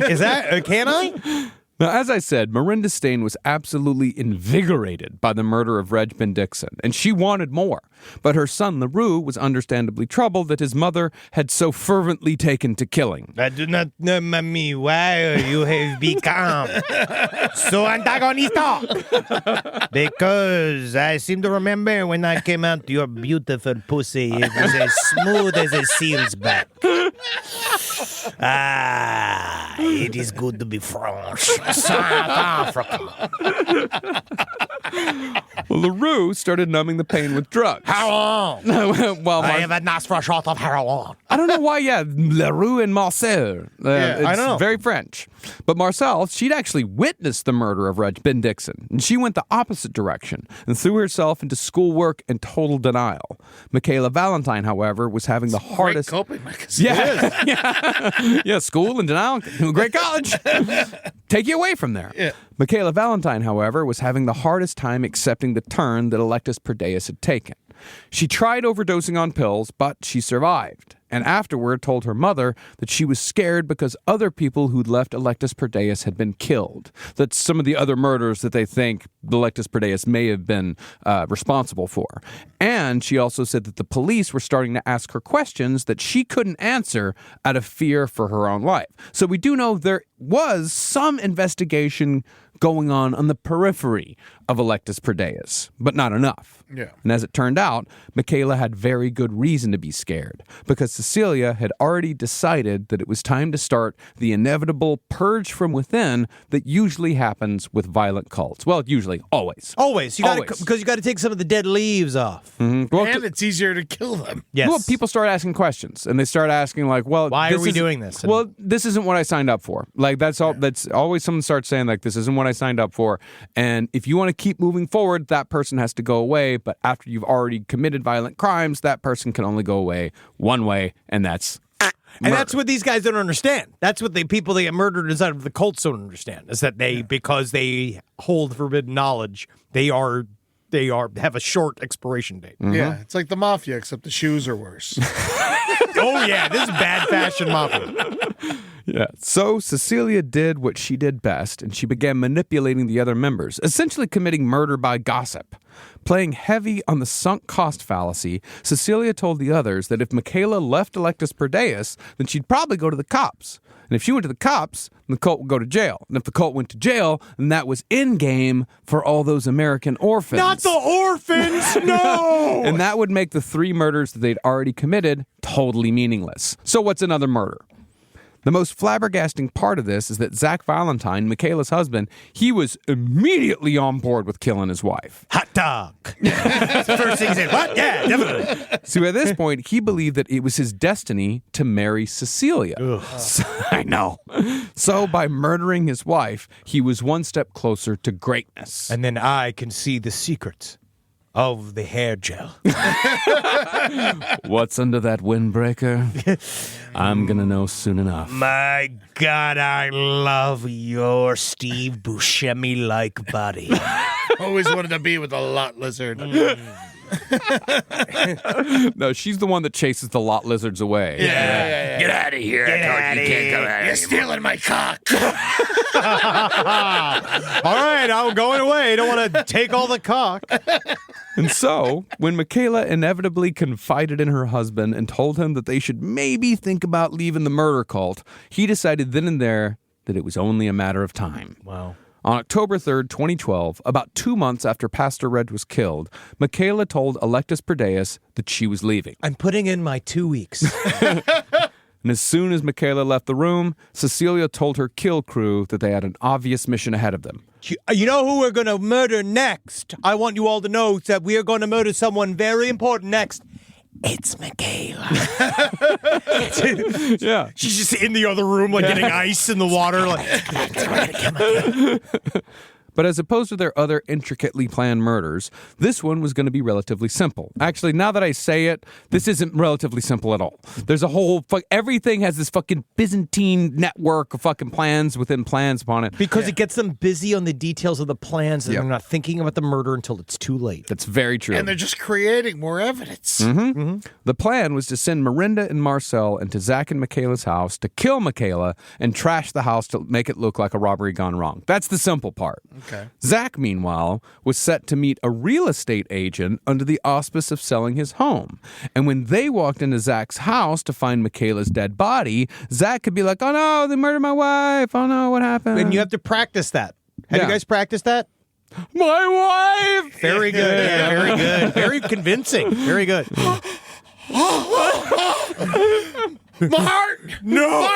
Is that, can I? Now, as I said, Miranda Steyn was absolutely invigorated by the murder of Reg Ben Dixon, and she wanted more. But her son, LaRue, was understandably troubled that his mother had so fervently taken to killing. I do not know, mommy, why you have become so antagonistic. Because I seem to remember when I came out, your beautiful pussy, it was as smooth as a seal's back. It is good to be French. South Africa. Well, LaRue started numbing the pain with drugs. Heroin. Well, I have a nice fresh shot of heroin. I don't know why, LaRue and Marcel. I It's don't know. very French. But Marcel, she'd actually witnessed the murder of Reg Ben Dixon, and she went the opposite direction and threw herself into schoolwork and total denial. Michaela Valentine, however, was having the hardest... Great coping mechanism. Yeah, school and denial, great college. Take you away from there. Yeah. Michaela Valentine, however, was having the hardest time accepting the turn that Electus Per Deus had taken. She tried overdosing on pills, but she survived, and afterward told her mother that she was scared because other people who'd left Electus Per Deus had been killed, that some of the other murders that they think Electus Per Deus may have been responsible for. And she also said that the police were starting to ask her questions that she couldn't answer out of fear for her own life. So we do know there was some investigation going on the periphery of Electus Per Deus, but not enough. Yeah. And as it turned out, Michaela had very good reason to be scared, because Cecilia had already decided that it was time to start the inevitable purge from within that usually happens with violent cults. Well, usually, always. Always. Because you got to take some of the dead leaves off. Well, And it's easier to kill them. Yes. Well, people start asking questions, and they start asking, like, well, Why are we isn't- doing this? Well, this isn't what I signed up for. Like, that's all. That's always someone starts saying, like, this isn't what I signed up for. And if you want to keep moving forward, that person has to go away. But after you've already committed violent crimes, that person can only go away one way, and that's And murder. that's what these guys don't understand. That's what the people that get murdered inside of the cults don't understand. Is that because they hold forbidden knowledge, they have a short expiration date. Yeah, it's like the mafia, except the shoes are worse. Oh yeah, this is bad fashion mafia. Yeah. So Cecilia did what she did best, and she began manipulating the other members, essentially committing murder by gossip. Playing heavy on the sunk cost fallacy, Cecilia told the others that if Michaela left Electus Per Deus, then she'd probably go to the cops. And if she went to the cops, then the cult would go to jail. And if the cult went to jail, then that was in-game for all those American orphans. Not the orphans, no! And that would make the 3 murders that they'd already committed totally meaningless. So what's another murder? The most flabbergasting part of this is that Zach Valentine, Michaela's husband, he was immediately on board with killing his wife. Hot dog. First thing he said, what? Yeah, definitely. So at this point, he believed that it was his destiny to marry Cecilia. So, I know. So by murdering his wife, he was one step closer to greatness. And then I can see the secrets of the hair gel. What's under that windbreaker? I'm gonna know soon enough. My God, I love your Steve Buscemi-like body. Always wanted to be with a lot lizard. No, she's the one that chases the lot lizards away. Yeah. Get out of here. Get outta here. You're stealing my cock. All right, I'm going away. Don't want to take all the cock. And so, when Michaela inevitably confided in her husband and told him that they should maybe think about leaving the murder cult, he decided then and there that it was only a matter of time. Wow. On October 3rd, 2012, about 2 months after Pastor Red was killed, Michaela told Electus Per Deus that she was leaving. I'm putting in my 2 weeks. And as soon as Michaela left the room, Cecilia told her kill crew that they had an obvious mission ahead of them. You know who we're going to murder next? I want you all to know that we are going to murder someone very important next. It's Michaela. Yeah. She's just in the other room, like getting ice in the water. But as opposed to their other intricately planned murders, this one was going to be relatively simple. Actually, now that I say it, this isn't relatively simple at all. There's a whole everything has this fucking Byzantine network of fucking plans within plans upon it. Because it gets them busy on the details of the plans, and they're not thinking about the murder until it's too late. That's very true. And they're just creating more evidence. The plan was to send Miranda and Marcel into Zach and Michaela's house to kill Michaela and trash the house to make it look like a robbery gone wrong. That's the simple part. Okay. Zach, meanwhile, was set to meet a real estate agent under the auspice of selling his home. And when they walked into Zach's house to find Michaela's dead body, Zach could be like, oh no, they murdered my wife. Oh no, what happened? And you have to practice that. Have Yeah. you guys practiced that? My wife! Very good. Yeah, very good. Very convincing. Very good. Mart! No!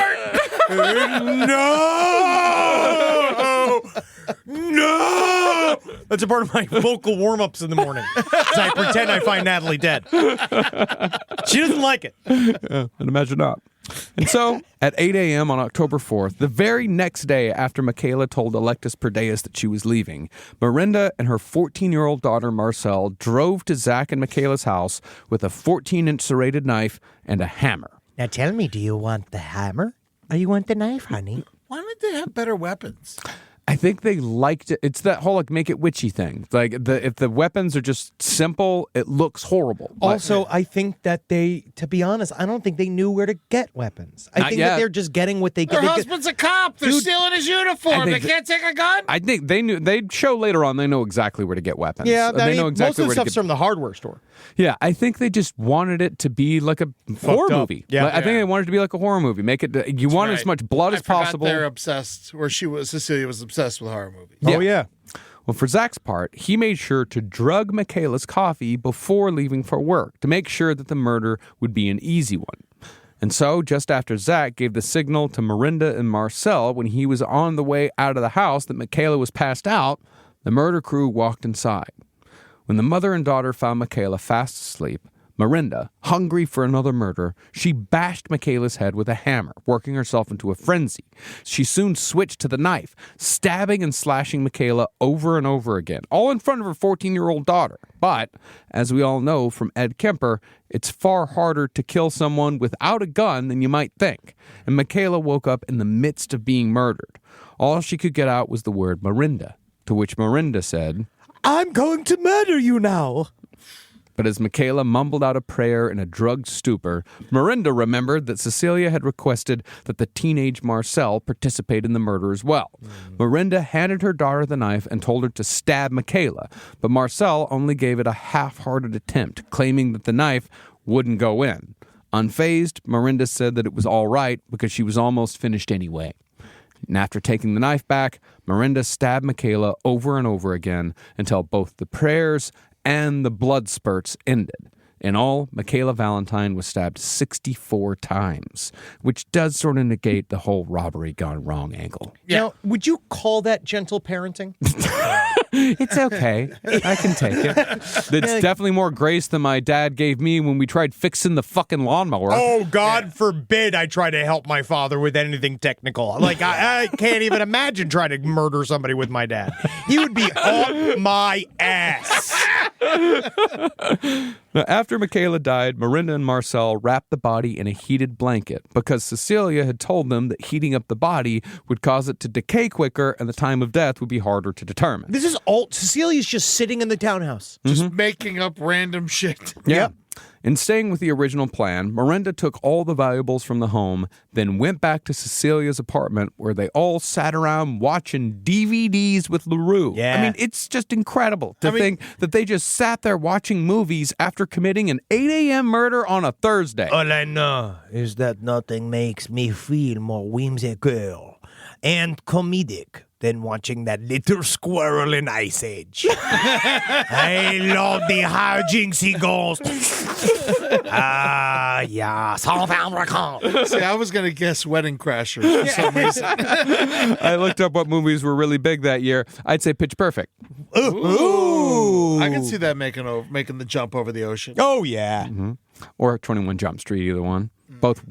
No! No! That's a part of my vocal warm-ups in the morning. As I pretend I find Natalie dead. She doesn't like it. I'd imagine not. And so, at 8 a.m. on October 4th, the very next day after Michaela told Electus Per Deus that she was leaving, Miranda and her 14-year-old daughter Marcel drove to Zach and Michaela's house with a 14-inch serrated knife and a hammer. Now tell me, do you want the hammer or you want the knife, honey? Why don't they have better weapons? I think they liked it. It's that whole make it witchy thing. Like if the weapons are just simple, it looks horrible. Also, I think that to be honest, I don't think they knew where to get weapons. I Not think yet. that they're just getting what they get. Their husband's a cop. They're stealing his uniform. They can't take a gun. I think they knew. They'd show later on. They know exactly where to get weapons. Yeah, they know exactly most of the where to stuff's from the hardware store. Yeah, I think they just wanted it to be like a horror up. movie. Yeah. I think they wanted it to be like a horror movie. Make it. You want as much blood I as forgot possible. They're obsessed, or Cecilia was obsessed with horror movies. Yeah. Oh, yeah. Well, for Zach's part, he made sure to drug Michaela's coffee before leaving for work to make sure that the murder would be an easy one. And so, just after Zach gave the signal to Miranda and Marcel when he was on the way out of the house that Michaela was passed out, the murder crew walked inside. When the mother and daughter found Michaela fast asleep, Miranda, hungry for another murder, she bashed Michaela's head with a hammer, working herself into a frenzy. She soon switched to the knife, stabbing and slashing Michaela over and over again, all in front of her 14-year-old daughter. But, as we all know from Ed Kemper, it's far harder to kill someone without a gun than you might think. And Michaela woke up in the midst of being murdered. All she could get out was the word Miranda, to which Miranda said, I'm going to murder you now. But as Michaela mumbled out a prayer in a drugged stupor, Miranda remembered that Cecilia had requested that the teenage Marcel participate in the murder as well. Miranda handed her daughter the knife and told her to stab Michaela, but Marcel only gave it a half-hearted attempt, claiming that the knife wouldn't go in. Unfazed, Miranda said that it was all right because she was almost finished anyway. And after taking the knife back, Miranda stabbed Michaela over and over again until both the prayers and the blood spurts ended. In all, Michaela Valentine was stabbed 64 times, which does sort of negate the whole robbery gone wrong angle. Yeah. Now, would you call that gentle parenting? It's okay. I can take it. It's definitely more grace than my dad gave me when we tried fixing the fucking lawnmower. Oh, God forbid I try to help my father with anything technical. Like, I can't even imagine trying to murder somebody with my dad. He would be on my ass. Now, after Michaela died, Miranda and Marcel wrapped the body in a heated blanket because Cecilia had told them that heating up the body would cause it to decay quicker and the time of death would be harder to determine. This is all. Cecilia's just sitting in the townhouse. Just making up random shit. Yeah. In staying with the original plan, Miranda took all the valuables from the home, then went back to Cecilia's apartment where they all sat around watching DVDs with LaRue. Yeah. I mean, it's just incredible to think that they just sat there watching movies after committing an 8 a.m. murder on a Thursday. All I know is that nothing makes me feel more whimsical and comedic than watching that little squirrel in Ice Age. I love the hijinks he goes. Yeah, See, I was going to guess Wedding Crashers for some reason. I looked up what movies were really big that year. I'd say Pitch Perfect. Ooh. I can see that making the jump over the ocean. Oh, yeah. Or 21 Jump Street, either one. Both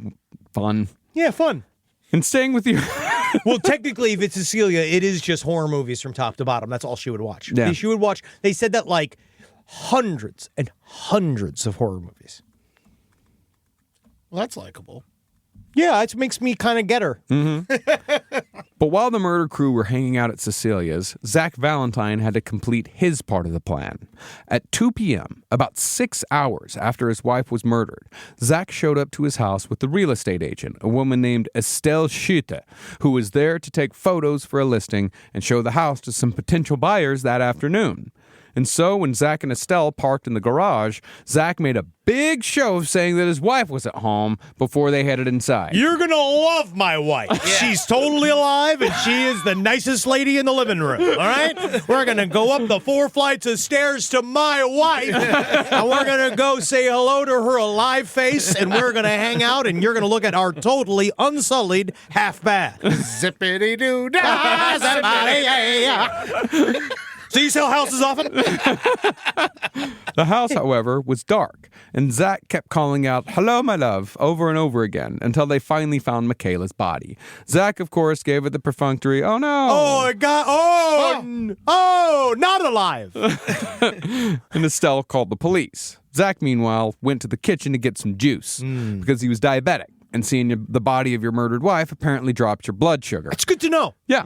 fun. Yeah, fun. And staying with you... Well, technically, if it's Cecilia, it is just horror movies from top to bottom. That's all she would watch. Yeah. She would watch, they said that like hundreds and hundreds of horror movies. Well, that's likable. Yeah, it makes me kind of get her. But while the murder crew were hanging out at Cecilia's, Zach Valentine had to complete his part of the plan. At 2 p.m., about 6 hours after his wife was murdered, Zach showed up to his house with the real estate agent, a woman named Estelle Schutte, who was there to take photos for a listing and show the house to some potential buyers that afternoon. And so when Zach and Estelle parked in the garage, Zach made a big show of saying that his wife was at home before they headed inside. You're going to love my wife. She's totally alive, and she is the nicest lady in the living room, all right? We're going to go up the 4 flights of stairs to my wife, and we're going to go say hello to her alive face, and we're going to hang out, and you're going to look at our totally unsullied half bath. Zippity-doo-dah, zippity-yeah. So you sell houses often? The house, however, was dark, and Zach kept calling out, "Hello, my love," over and over again until they finally found Michaela's body. Zach, of course, gave it the perfunctory, "Oh, no." Not alive. And Estelle called the police. Zach, meanwhile, went to the kitchen to get some juice because he was diabetic. And seeing the body of your murdered wife apparently dropped your blood sugar. It's good to know. Yeah.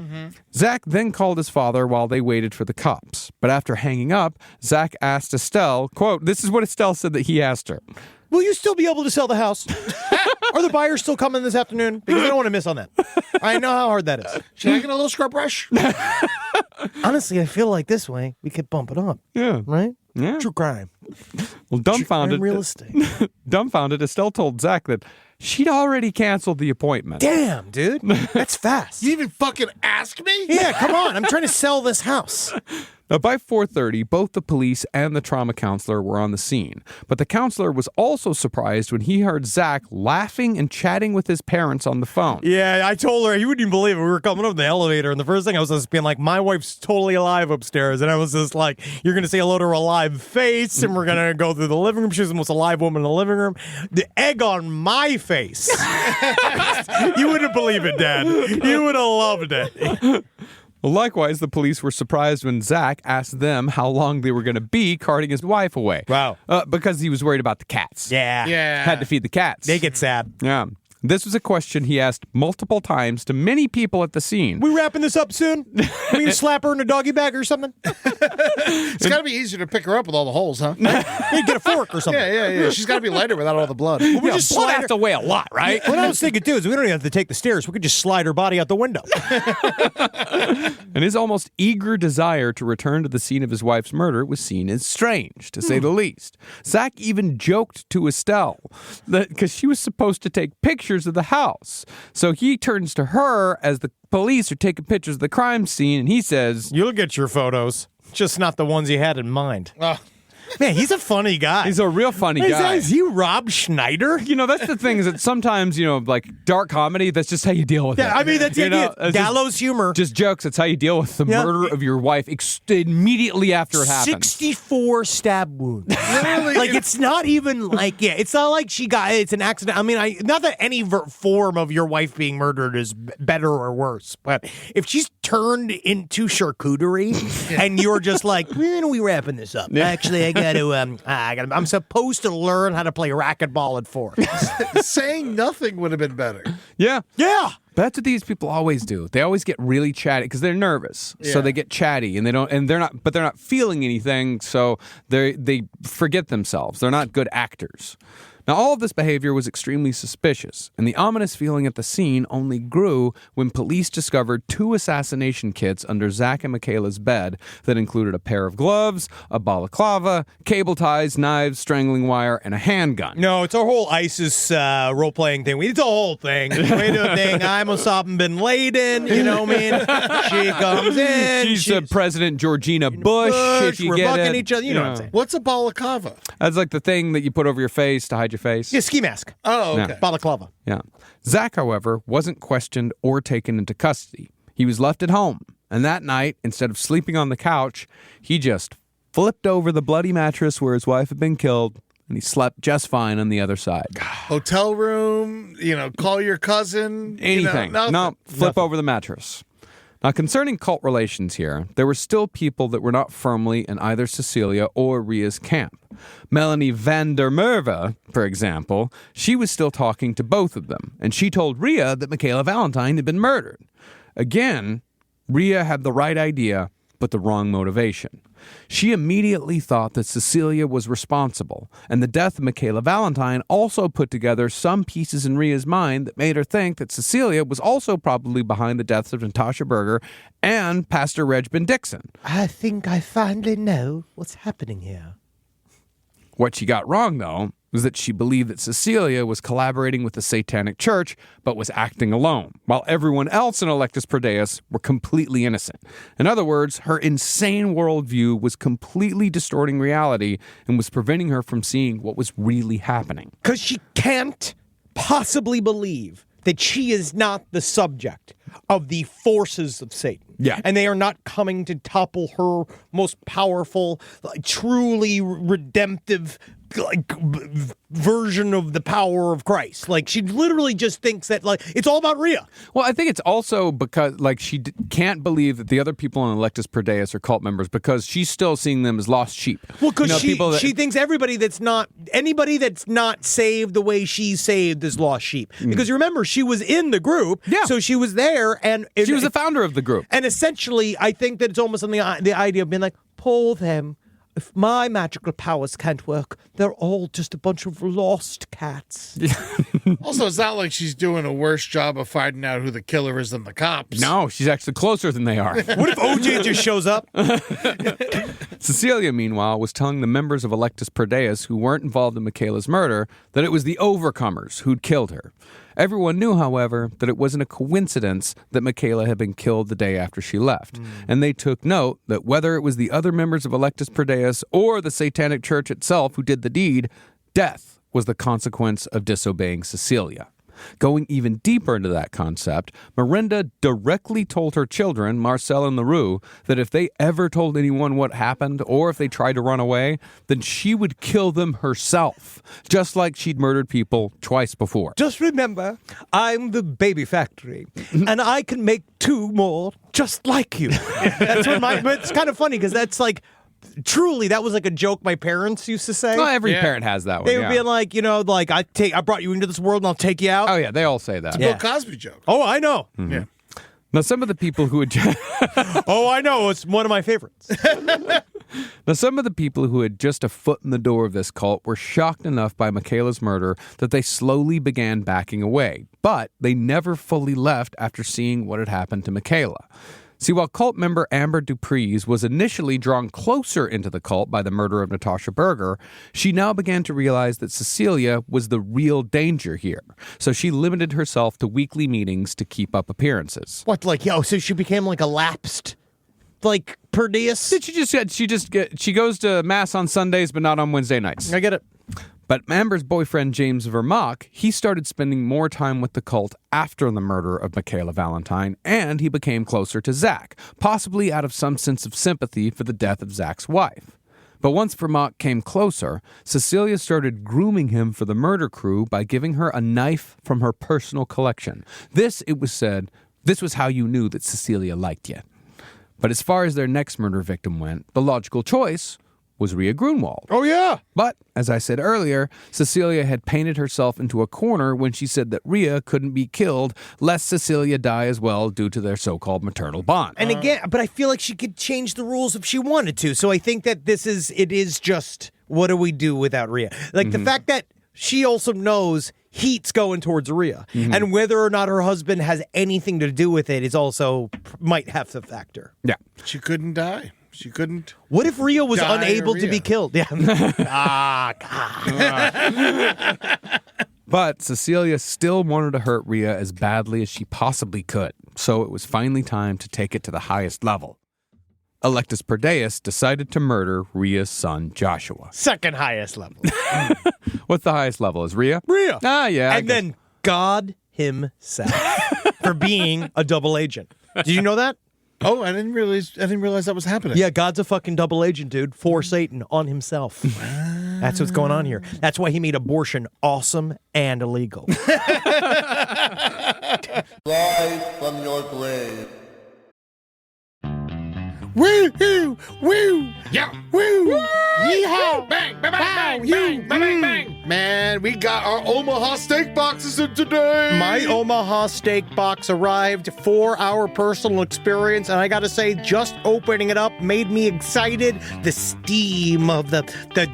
Zach then called his father while they waited for the cops. But after hanging up, Zach asked Estelle, quote, this is what Estelle said that he asked her. Will you still be able to sell the house? Are the buyers still coming this afternoon? Because I don't want to miss on that. I know how hard that is. Should I get a little scrub brush? Honestly, I feel like this way we could bump it up. Yeah. Right? Yeah. True crime. Well, dumbfounded. Real estate. Dumbfounded, Estelle told Zach that she'd already canceled the appointment. Damn, dude. That's fast. You even fucking ask me? Yeah, come on. I'm trying to sell this house. Now, by 4:30, both the police and the trauma counselor were on the scene. But the counselor was also surprised when he heard Zach laughing and chatting with his parents on the phone. Yeah, I told her, you wouldn't even believe it. We were coming up the elevator, and the first thing I was just being like, my wife's totally alive upstairs. And I was just like, you're going to say hello to her alive face, and we're going to go through the living room. She's the most alive woman in the living room. The egg on my face. You wouldn't believe it, Dad. You would have loved it. Well, likewise, the police were surprised when Zach asked them how long they were going to be carting his wife away. Wow. Because he was worried about the cats. Yeah. Had to feed the cats. They get sad. Yeah. This was a question he asked multiple times to many people at the scene. We wrapping this up soon? We can slap her in a doggy bag or something? It's got to be easier to pick her up with all the holes, huh? You get a fork or something. Yeah. She's got to be lighter without all the blood. We just blood slide has her. to weigh a lot, right? What I was thinking, too, is we don't even have to take the stairs. We could just slide her body out the window. And his almost eager desire to return to the scene of his wife's murder was seen as strange, to say the least. Zach even joked to Estelle that because she was supposed to take pictures of the house. So he turns to her as the police are taking pictures of the crime scene, and he says, You'll get your photos, just not the ones you had in mind. Man, he's a funny guy. he's a real funny guy. Is he Rob Schneider? You know, that's the thing is that sometimes, like dark comedy, that's just how you deal with it. Yeah, I mean, that's the You know, idea. it's Gallows humor. Just jokes. That's how you deal with the murder of your wife immediately after it happens. 64 stab wounds. Like, it's not even like, it's not like it's an accident. I mean, not that any form of your wife being murdered is better or worse, but if she's turned into charcuterie and you're just like, when are we wrapping this up? Actually, I I'm supposed to learn how to play racquetball at 4. Saying nothing would have been better. Yeah. Yeah. That's what these people always do. They always get really chatty because they're nervous. So Yeah. they get chatty and they're not feeling anything, so they forget themselves. They're not good actors. Now, all of this behavior was extremely suspicious, and the ominous feeling at the scene only grew when police discovered 2 assassination kits under Zach and Michaela's bed that included a pair of gloves, a balaclava, cable ties, knives, strangling wire, and a handgun. No, it's a whole ISIS role-playing thing. It's a whole thing. We do a thing. I'm Osama bin Laden, you know what I mean? She comes in. She's President Georgina Bush, if you we're get bucking it. each other. You know what I'm saying? What's a balaclava? That's like the thing that you put over your face to hide your face. Yeah, ski mask. Oh, Yeah. okay. Balaclava. Yeah. Zach, however, wasn't questioned or taken into custody. He was left at home, and that night, instead of sleeping on the couch, he just flipped over the bloody mattress where his wife had been killed, and he slept just fine on the other side. Hotel room, call your cousin. Anything. Nothing. No, flip over the mattress. Now, concerning cult relations here, there were still people that were not firmly in either Cecilia or Rhea's camp. Melanie van der Merwe, for example, she was still talking to both of them, and she told Rhea that Michaela Valentine had been murdered. Again, Rhea had the right idea, but the wrong motivation. She immediately thought that Cecilia was responsible, and the death of Michaela Valentine also put together some pieces in Rhea's mind that made her think that Cecilia was also probably behind the deaths of Natasha Berger and Pastor Reg Dixon. I think I finally know what's happening here. What she got wrong, though, was that she believed that Cecilia was collaborating with the Satanic Church, but was acting alone, while everyone else in Electus Per Deus were completely innocent. In other words, her insane worldview was completely distorting reality and was preventing her from seeing what was really happening. Because she can't possibly believe that she is not the subject of the forces of Satan. Yeah. And they are not coming to topple her most powerful, truly redemptive version of the power of Christ. Like, she literally just thinks that, it's all about Rhea. Well, I think it's also because, she can't believe that the other people on Electus Per Deus are cult members because she's still seeing them as lost sheep. Well, because that- she thinks anybody that's not saved the way she's saved is lost sheep. Because you remember, she was in the group, Yeah. so she was there, and she was the founder of the group. And essentially, I think that it's almost on the idea of being like, pull them. If my magical powers can't work, they're all just a bunch of lost cats. Also, it's not like she's doing a worse job of finding out who the killer is than the cops. No, she's actually closer than they are. What if OJ just shows up? Cecilia, meanwhile, was telling the members of Electus Per Deus who weren't involved in Michaela's murder that it was the overcomers who'd killed her. Everyone knew, however, that it wasn't a coincidence that Michaela had been killed the day after she left, and they took note that whether it was the other members of Electus Per Deus or the Satanic Church itself who did the deed, death was the consequence of disobeying Cecilia. Going even deeper into that concept, Miranda directly told her children, Marcel and LaRue, that if they ever told anyone what happened or if they tried to run away, then she would kill them herself, just like she'd murdered people twice before. Just remember, I'm the baby factory, and I can make 2 more just like you. That's what but it's kind of funny because that's truly, that was like a joke my parents used to say. Well, every parent has that one. They would be like, I brought you into this world and I'll take you out. Oh, yeah, they all say that. Bill Cosby joke. Oh, I know. Yeah. Now, some of the people who had Oh, I know. It's one of my favorites. some of the people who had just a foot in the door of this cult were shocked enough by Michaela's murder that they slowly began backing away, but they never fully left after seeing what had happened to Michaela. See, while cult member Amber Dupree's was initially drawn closer into the cult by the murder of Natasha Berger, she now began to realize that Cecilia was the real danger here. So she limited herself to weekly meetings to keep up appearances. What, so she became like a lapsed, Per Deus? She goes to mass on Sundays, but not on Wednesday nights. I get it. But Amber's boyfriend, James Vermaak, he started spending more time with the cult after the murder of Michaela Valentine, and he became closer to Zach, possibly out of some sense of sympathy for the death of Zach's wife. But once Vermaak came closer, Cecilia started grooming him for the murder crew by giving her a knife from her personal collection. This, it was said, this was how you knew that Cecilia liked you. But as far as their next murder victim went, the logical choice was Rhea Grunwald. Oh, yeah. But, as I said earlier, Cecilia had painted herself into a corner when she said that Rhea couldn't be killed lest Cecilia die as well due to their so-called maternal bond. And again, but I feel like she could change the rules if she wanted to. So I think that it is just, what do we do without Rhea? Like the fact that she also knows heat's going towards Rhea. And whether or not her husband has anything to do with it is also might have to factor. Yeah. She couldn't die. She couldn't. What if Rhea was unable to Diarrhea. be killed? Yeah. God. But Cecilia still wanted to hurt Rhea as badly as she possibly could. So it was finally time to take it to the highest level. Electus Per Deus decided to murder Rhea's son, Joshua. Second highest level. What's the highest level? Is Rhea? Rhea. Ah, yeah. I And guess. then God himself for being a double agent. Did you know that? Oh, I didn't realize that was happening. Yeah, God's a fucking double agent, dude, for Satan on himself. That's what's going on here. That's why he made abortion awesome and illegal. Rise from your grave. Woo! Woo! Yeah. Woo! Yeehaw! Bang! Bang! Bang! Bang! Bang! Bang! Bang! Man, we got our Omaha steak boxes in today. My Omaha steak box arrived for our personal experience, and I gotta say, just opening it up made me excited. The steam of the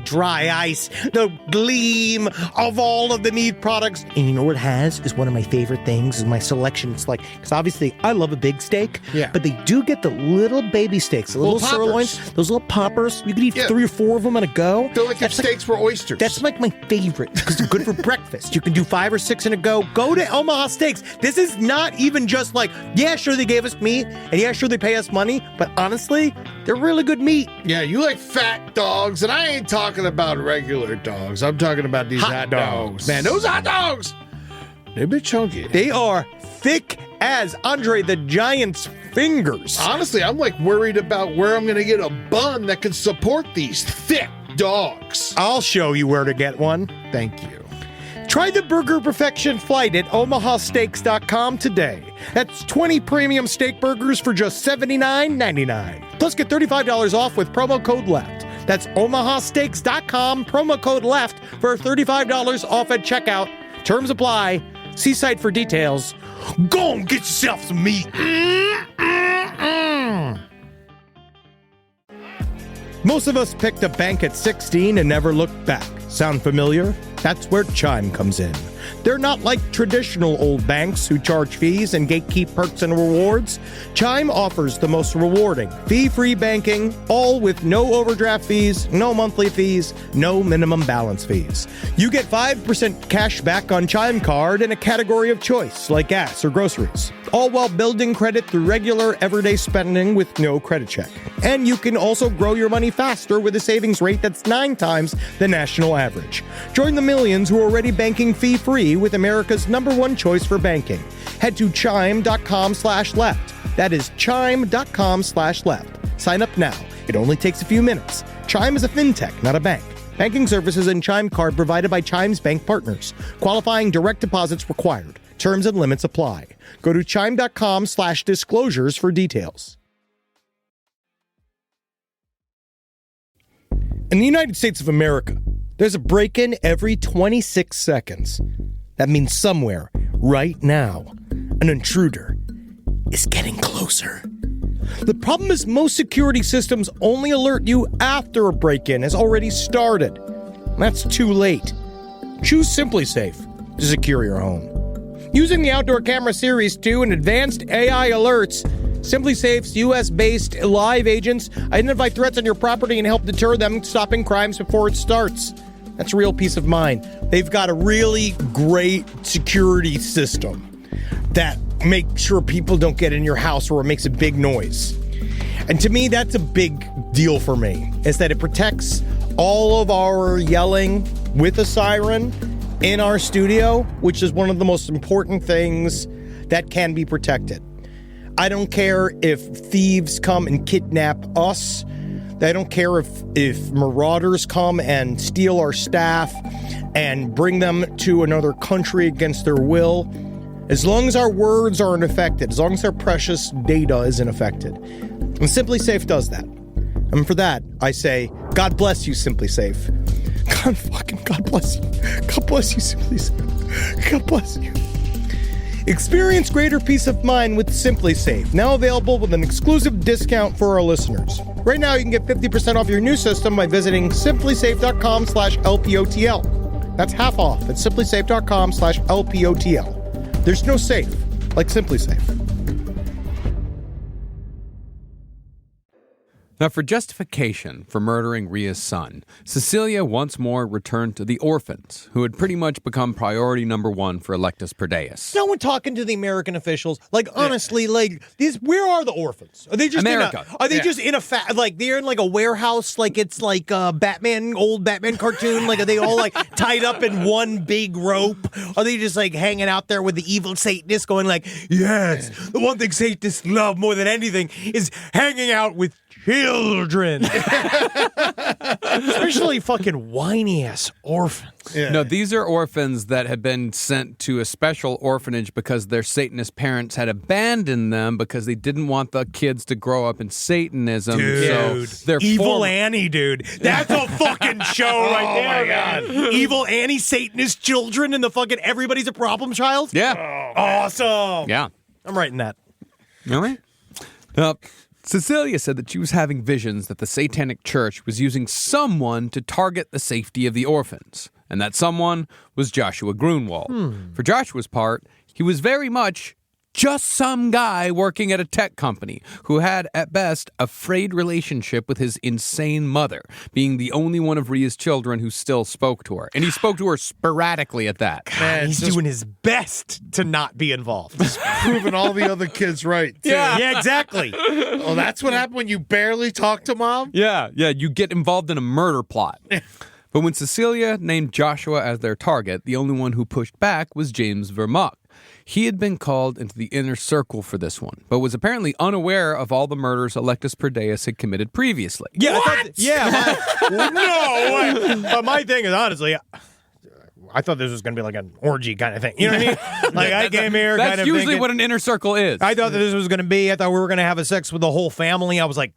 dry ice, the gleam of all of the meat products. And you know what it has is one of my favorite things is my selection. It's like, because obviously I love a big steak, but they do get the little baby steaks, the little sirloins, those little poppers. You can eat 3 or 4 of them in a go. They're like if steaks were oysters. That's like my favorite because they're good for breakfast. You can do 5 or 6 in a go. Go to Omaha Steaks. This is not even just like, yeah, sure they gave us meat, and yeah, sure they pay us money, but honestly, they're really good meat. Yeah, you like fat dogs, and I ain't talking about regular dogs. I'm talking about these hot dogs. Man, those hot dogs, they're a bit chunky. They are thick as Andre the Giant's fingers. Honestly, I'm like worried about where I'm going to get a bun that can support these thick dogs. I'll show you where to get one. Thank you. Try the Burger Perfection Flight at omahasteaks.com today. That's 20 premium steak burgers for just $79.99. Plus get $35 off with promo code LEFT. That's omahasteaks.com, promo code LEFT for $35 off at checkout. Terms apply. See site for details. Go and get yourself some meat. Most of us picked a bank at 16 and never looked back. Sound familiar? That's where Chime comes in. They're not like traditional old banks who charge fees and gatekeep perks and rewards. Chime offers the most rewarding, fee-free banking, all with no overdraft fees, no monthly fees, no minimum balance fees. You get 5% cash back on Chime Card in a category of choice, like gas or groceries, all while building credit through regular, everyday spending with no credit check. And you can also grow your money faster with a savings rate that's 9 times the national average. Join the millions who are already banking fee-free with America's #1 choice for banking. Head to chime.com/left. That is chime.com/left. Sign up now. It only takes a few minutes. Chime is a fintech, not a bank. Banking services and Chime Card provided by Chime's bank partners. Qualifying direct deposits required. Terms and limits apply. Go to chime.com/disclosures for details. In the United States of America, there's a break-in every 26 seconds. That means somewhere, right now, an intruder is getting closer. The problem is most security systems only alert you after a break-in has already started. That's too late. Choose SimpliSafe to secure your home. Using the Outdoor Camera Series 2 and advanced AI alerts, SimpliSafe's U.S.-based live agents identify threats on your property and help deter them, stopping crimes before it starts. That's real peace of mind. They've got a really great security system that makes sure people don't get in your house or it makes a big noise. And to me, that's a big deal for me, is that it protects all of our yelling with a siren in our studio, which is one of the most important things that can be protected. I don't care if thieves come and kidnap us. I don't care if marauders come and steal our staff and bring them to another country against their will. As long as our words aren't affected, as long as our precious data isn't affected. And SimpliSafe does that. And for that, I say, God bless you, Simply Safe. God bless you. God bless you, Simply Safe. God bless you. Experience greater peace of mind with Simply Safe, now available with an exclusive discount for our listeners. Right now, you can get 50% off your new system by visiting simplysafe.com/LPOTL. That's half off at simplysafe.com/LPOTL. There's no safe like Simply Safe. Now, for justification for murdering Rhea's son, Cecilia once more returned to the orphans, who had pretty much become priority number one for Electus Per Deus. No one talking to the American officials. Like, honestly, like, where are the orphans? Are they just America. Just in a like, they're in like a warehouse, like it's like a old Batman cartoon? Like, are they all like tied up in one big rope? Are they just like hanging out there with the evil Satanists going like, yes, the one thing Satanists love more than anything is hanging out with children. Especially fucking whiny ass orphans. Yeah. No, these are orphans that had been sent to a special orphanage because their Satanist parents had abandoned them because they didn't want the kids to grow up in Satanism. Dude, so they're Evil Annie, dude. That's a fucking show right there. my God. Man. Evil Annie, Satanist children, and the fucking everybody's a problem child. Yeah. Awesome. Yeah. I'm writing that. All right. Cecilia said that she was having visions that the Satanic Church was using someone to target the safety of the orphans, and that someone was Joshua Grunwald. For Joshua's part, he was very much just some guy working at a tech company who had, at best, a frayed relationship with his insane mother, being the only one of Rhea's children who still spoke to her. And he spoke to her sporadically at that. Man, He's doing his best to not be involved. proving all the other kids right, too. Yeah, exactly. Oh, that's what happened when you barely talk to mom? Yeah, you get involved in a murder plot. But when Cecilia named Joshua as their target, the only one who pushed back was James Vermont. He had been called into the inner circle for this one, but was apparently unaware of all the murders Electus Per Deus had committed previously. Yeah, But my thing is, honestly, I thought this was going to be like an orgy kind of thing. You know what I mean? Like, I came here That's kind of usually thinking, what an inner circle is. I thought that this was going to be. I thought we were going to have a sex with the whole family. I was like,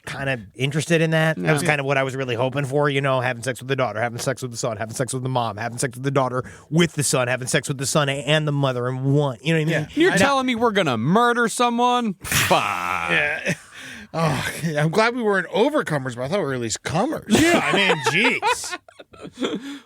kind of interested in that. That was kind of what I was really hoping for, you know, having sex with the daughter, having sex with the son, having sex with the mom, having sex with the daughter with the son, having sex with the son and the mother in one. You know what I mean? You're telling me we're going to murder someone? Bah. Yeah. Oh, I'm glad we weren't overcomers, but I thought we were at least comers. Yeah, I mean, jeez.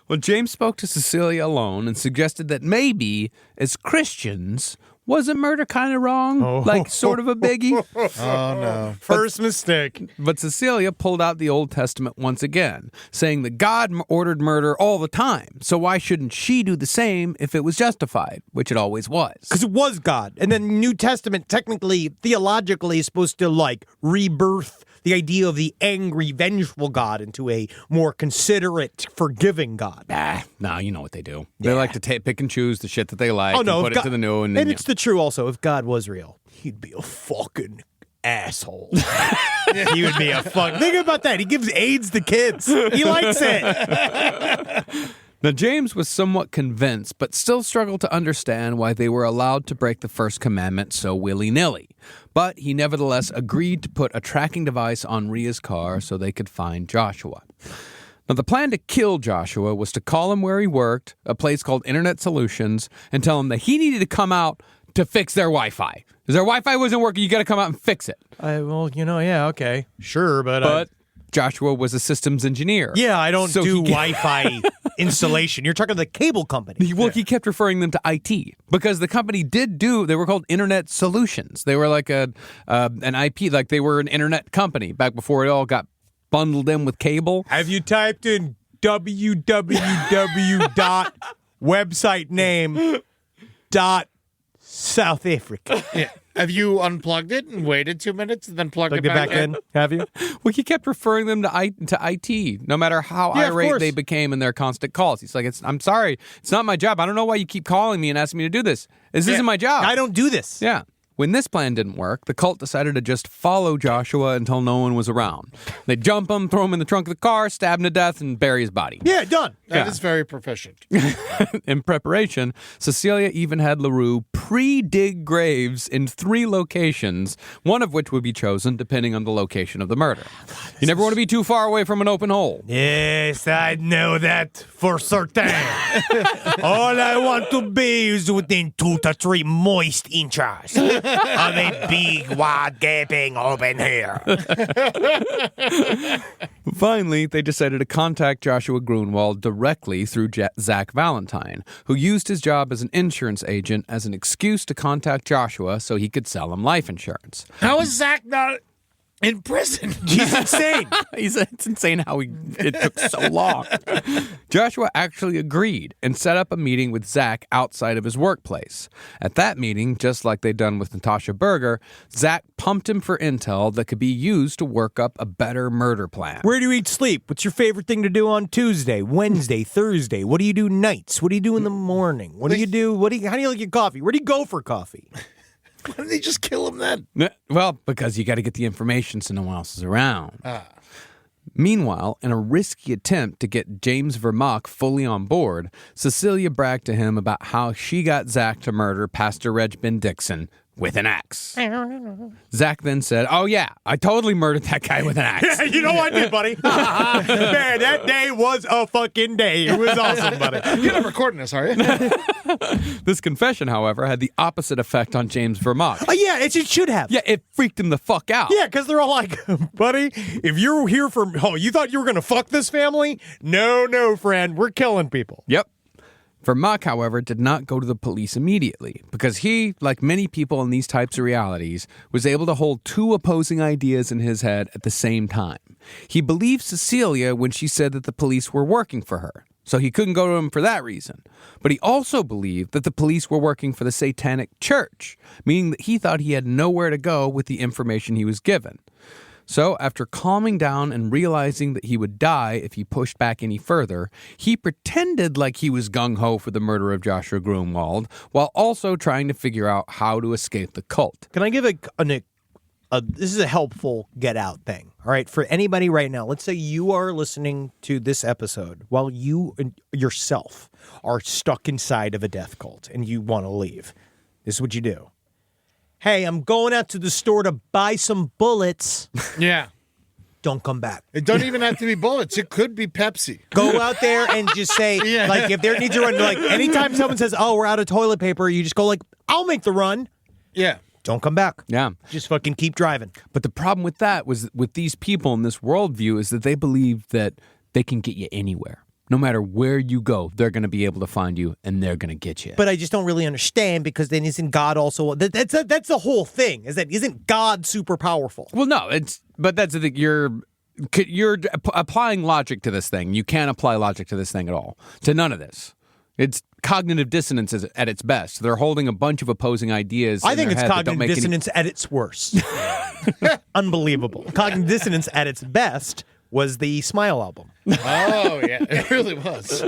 Well, James spoke to Cecilia alone and suggested that maybe, as Christians, wasn't murder kind of wrong? Like, sort of a biggie? Oh, no. First mistake. But Cecilia pulled out the Old Testament once again, saying that God ordered murder all the time, so why shouldn't she do the same if it was justified, which it always was? Because it was God. And then New Testament, technically, theologically, is supposed to, like, rebirth the idea of the angry, vengeful God into a more considerate, forgiving God. No, you know what they do. They like to pick and choose the shit that they like and put it to the new. And it's the true also. If God was real, he'd be a fucking asshole. He would be a fuck. Think about that. He gives AIDS to kids. He likes it. Now, James was somewhat convinced, but still struggled to understand why they were allowed to break the first commandment so willy-nilly. But he nevertheless agreed to put a tracking device on Rhea's car so they could find Joshua. Now, the plan to kill Joshua was to call him where he worked, a place called Internet Solutions, and tell him that he needed to come out to fix their Wi-Fi. Because their Wi-Fi wasn't working, you got to come out and fix it. Okay. Sure, But Joshua was a systems engineer. Yeah, I don't do Wi-Fi installation. You're talking to the cable company. Well, he kept referring them to IT because the company they were called Internet Solutions. They were like an IP, like they were an internet company back before it all got bundled in with cable. Have you typed in www.website-name.South Africa? Yeah. Have you unplugged it and waited 2 minutes and then plugged it Plug back in? Have you? Well, he kept referring them to IT, no matter how irate they became in their constant calls. He's like, I'm sorry, it's not my job. I don't know why you keep calling me and asking me to do this. This isn't my job. I don't do this. Yeah. When this plan didn't work, the cult decided to just follow Joshua until no one was around. They'd jump him, throw him in the trunk of the car, stab him to death, and bury his body. Yeah, done. That is very proficient. In preparation, Cecilia even had LaRue pre-dig graves in 3 locations, one of which would be chosen depending on the location of the murder. You never want to be too far away from an open hole. Yes, I know that for certain. All I want to be is within 2 to 3 moist inches of a big, wide, gaping open hole. Finally, they decided to contact Joshua Grunwald directly through Zach Valentine, who used his job as an insurance agent as an excuse to contact Joshua so he could sell him life insurance. How is Zach not in prison? He's insane. It's insane how it took so long. Joshua actually agreed and set up a meeting with Zach outside of his workplace. At that meeting, just like they'd done with Natasha Berger, Zach pumped him for intel that could be used to work up a better murder plan. Where do you eat sleep? What's your favorite thing to do on Tuesday, Wednesday, Thursday? What do you do nights? What do you do in the morning? What do you do? How do you like your coffee? Where do you go for coffee? Why didn't they just kill him then? Well, because you got to get the information so no one else is around. Meanwhile, in a risky attempt to get James Vermaak fully on board, Cecilia bragged to him about how she got Zach to murder Pastor Reg Ben Dixon with an axe. Zach then said, "Oh yeah, I totally murdered that guy with an axe." You know I did, buddy. Man, that day was a fucking day. It was awesome, buddy. You're not recording this, are you? This confession, however, had the opposite effect on James Vermaak. Yeah, it should have. Yeah, it freaked him the fuck out. Yeah, because they're all like, buddy, if you're here you thought you were going to fuck this family? No, friend, we're killing people. Yep. Vermaak, however, did not go to the police immediately because he, like many people in these types of realities, was able to hold 2 opposing ideas in his head at the same time. He believed Cecilia when she said that the police were working for her, so he couldn't go to him for that reason. But he also believed that the police were working for the Satanic Church, meaning that he thought he had nowhere to go with the information he was given. So, after calming down and realizing that he would die if he pushed back any further, he pretended like he was gung-ho for the murder of Joshua Grunwald, while also trying to figure out how to escape the cult. Can I give this is a helpful get out thing, all right? For anybody right now, let's say you are listening to this episode while you yourself are stuck inside of a death cult and you want to leave. This is what you do. Hey, I'm going out to the store to buy some bullets. Yeah. Don't come back. It don't even have to be bullets. It could be Pepsi. Go out there and just say, like, if there needs a run, like, anytime someone says, oh, we're out of toilet paper, you just go like, I'll make the run. Yeah. Don't come back. Yeah. Just fucking keep driving. But the problem with that was with these people in this worldview is that they believe that they can get you anywhere. No matter where you go, they're going to be able to find you, and they're going to get you. But I just don't really understand, because then isn't God also... That's the whole thing, is that isn't God super powerful? Well, no, but that's the thing. You're applying logic to this thing. You can't apply logic to this thing at all. To none of this. It's cognitive dissonance at its best. They're holding a bunch of opposing ideas. I think it's cognitive dissonance at its worst. Unbelievable. Cognitive dissonance at its best was the Smile album. Oh, yeah. It really was.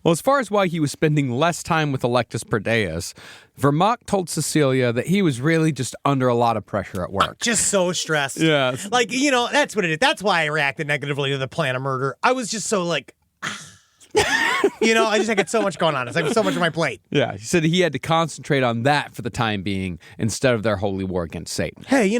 Well, as far as why he was spending less time with Electus Per Deus, Vermaak told Cecilia that he was really just under a lot of pressure at work. Just so stressed. Yeah. Like, that's what it is. That's why I reacted negatively to the plan of murder. I was just so like... I just had so much going on. It's like so much on my plate. Yeah, he said he had to concentrate on that for the time being instead of their holy war against Satan. Hey,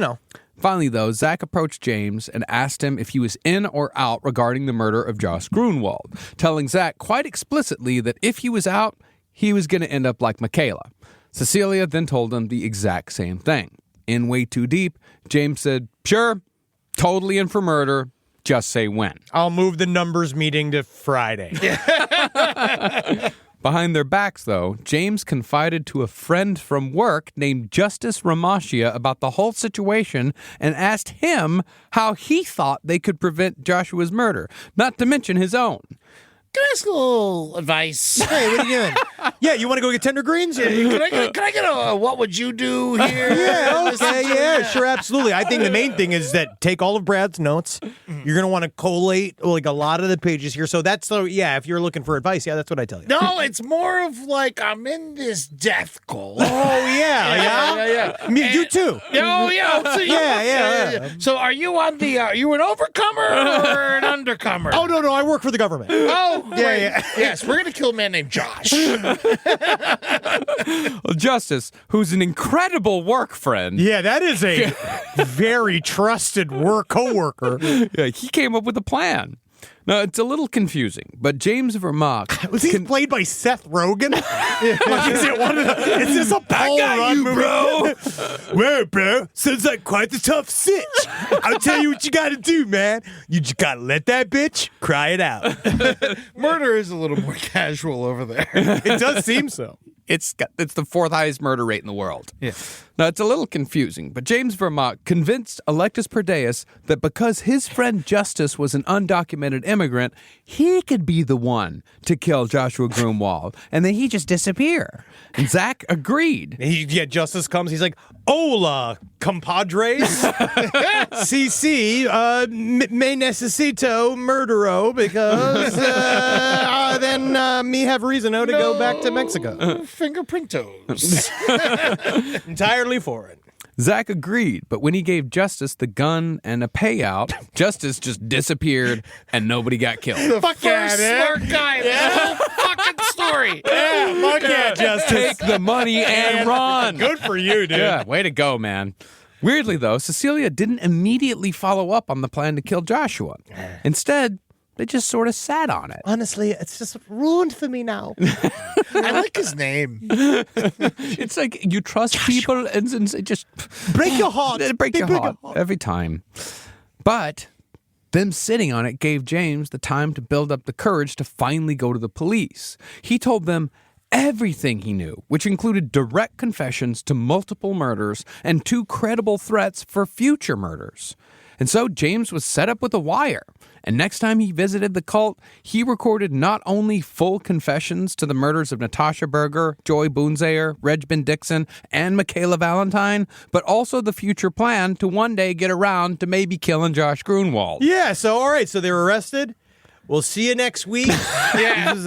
Finally, though, Zach approached James and asked him if he was in or out regarding the murder of Josh Grunwald, telling Zach quite explicitly that if he was out, he was going to end up like Michaela. Cecilia then told him the exact same thing. In way too deep, James said, "Sure, totally in for murder. Just say when." I'll move the numbers meeting to Friday. Behind their backs, though, James confided to a friend from work named Justice Ramashia about the whole situation and asked him how he thought they could prevent Joshua's murder, not to mention his own. Can I ask a little advice? Hey, what are you doing? Yeah, you want to go get tender greens? Can I get a what would you do here? Yeah, okay, yeah, sure, absolutely. I think the main thing is that take all of Brad's notes. You're going to want to collate like a lot of the pages here. So if you're looking for advice, that's what I tell you. No, it's more of like I'm in this death cult. Oh, yeah. You too. Oh, yeah. So Yeah. So are you on are you an overcomer or an undercomer? Oh, no, I work for the government. Oh, Yeah. Yes, we're gonna kill a man named Josh. Well, Justice, who's an incredible work friend, Yeah, that is a very trusted co-worker. yeah, he came up with a plan. Now, it's a little confusing, but James Vermaak... Was he played by Seth Rogen? Like, is this a Paul Rudd movie? bro. Well, bro, sounds like quite the tough sitch. I'll tell you what you gotta do, man. You just gotta let that bitch cry it out. Murder is a little more casual over there. It does seem so. It's the fourth highest murder rate in the world. Yeah. Now, it's a little confusing, but James Vermaak convinced Electus Per Deus that because his friend Justice was an undocumented immigrant, he could be the one to kill Joshua Grunwald, and then he just disappear. And Zach agreed. Justice comes. He's like, "Hola, compadres. CC, me necesito murdero because then me have reason to go back to Mexico. Fingerprintos. Entirely for it." Zach agreed, but when he gave Justice the gun and a payout, Justice just disappeared and nobody got killed. The first smart guy in the whole fucking story. Yeah, fuck yeah, Justice. Take the money and run. Good for you, dude. Yeah, way to go, man. Weirdly, though, Cecilia didn't immediately follow up on the plan to kill Joshua. Instead, they just sort of sat on it. Honestly, it's just ruined for me now. I like his name. It's like you trust people and it just Break your heart. break your heart every time. But them sitting on it gave James the time to build up the courage to finally go to the police. He told them everything he knew, which included direct confessions to multiple murders and 2 credible threats for future murders. And so James was set up with a wire. And next time he visited the cult, he recorded not only full confessions to the murders of Natasha Berger, Joy Boonzayer, Regben Dixon, and Michaela Valentine, but also the future plan to one day get around to maybe killing Josh Grunwald. Yeah, so all right, so they're arrested. We'll see you next week. Yeah. This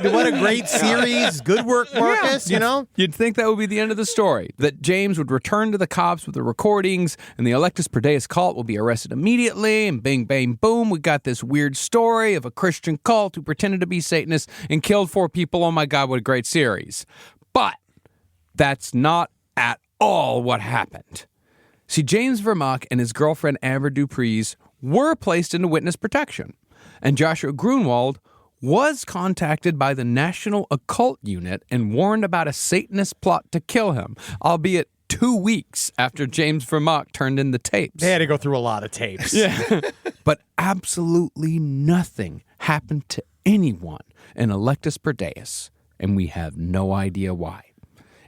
is what a great series. Good work, Marcus, you know? You'd think that would be the end of the story, that James would return to the cops with the recordings, and the Electus Per Deus cult will be arrested immediately, and bing, bang, boom, we got this weird story of a Christian cult who pretended to be Satanists and killed 4 people. Oh my God, what a great series. But that's not at all what happened. See, James Vermaak and his girlfriend Amber Dupreez were placed into witness protection. And Joshua Grunwald was contacted by the National Occult Unit and warned about a Satanist plot to kill him, albeit 2 weeks after James Vermaak turned in the tapes. They had to go through a lot of tapes. Yeah. But absolutely nothing happened to anyone in Electus Per Deus, and we have no idea why.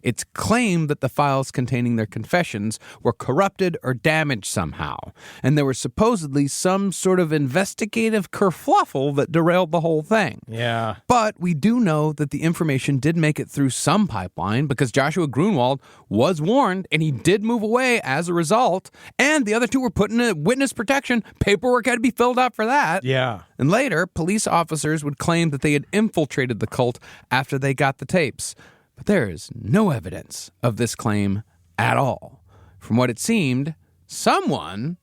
It's claimed that the files containing their confessions were corrupted or damaged somehow, and there was supposedly some sort of investigative kerfluffle that derailed the whole thing. Yeah. But we do know that the information did make it through some pipeline because Joshua Grunwald was warned and he did move away as a result, and the other 2 were put in witness protection. Paperwork had to be filled out for that. Yeah. And later, police officers would claim that they had infiltrated the cult after they got the tapes. But there is no evidence of this claim at all. From what it seemed, someone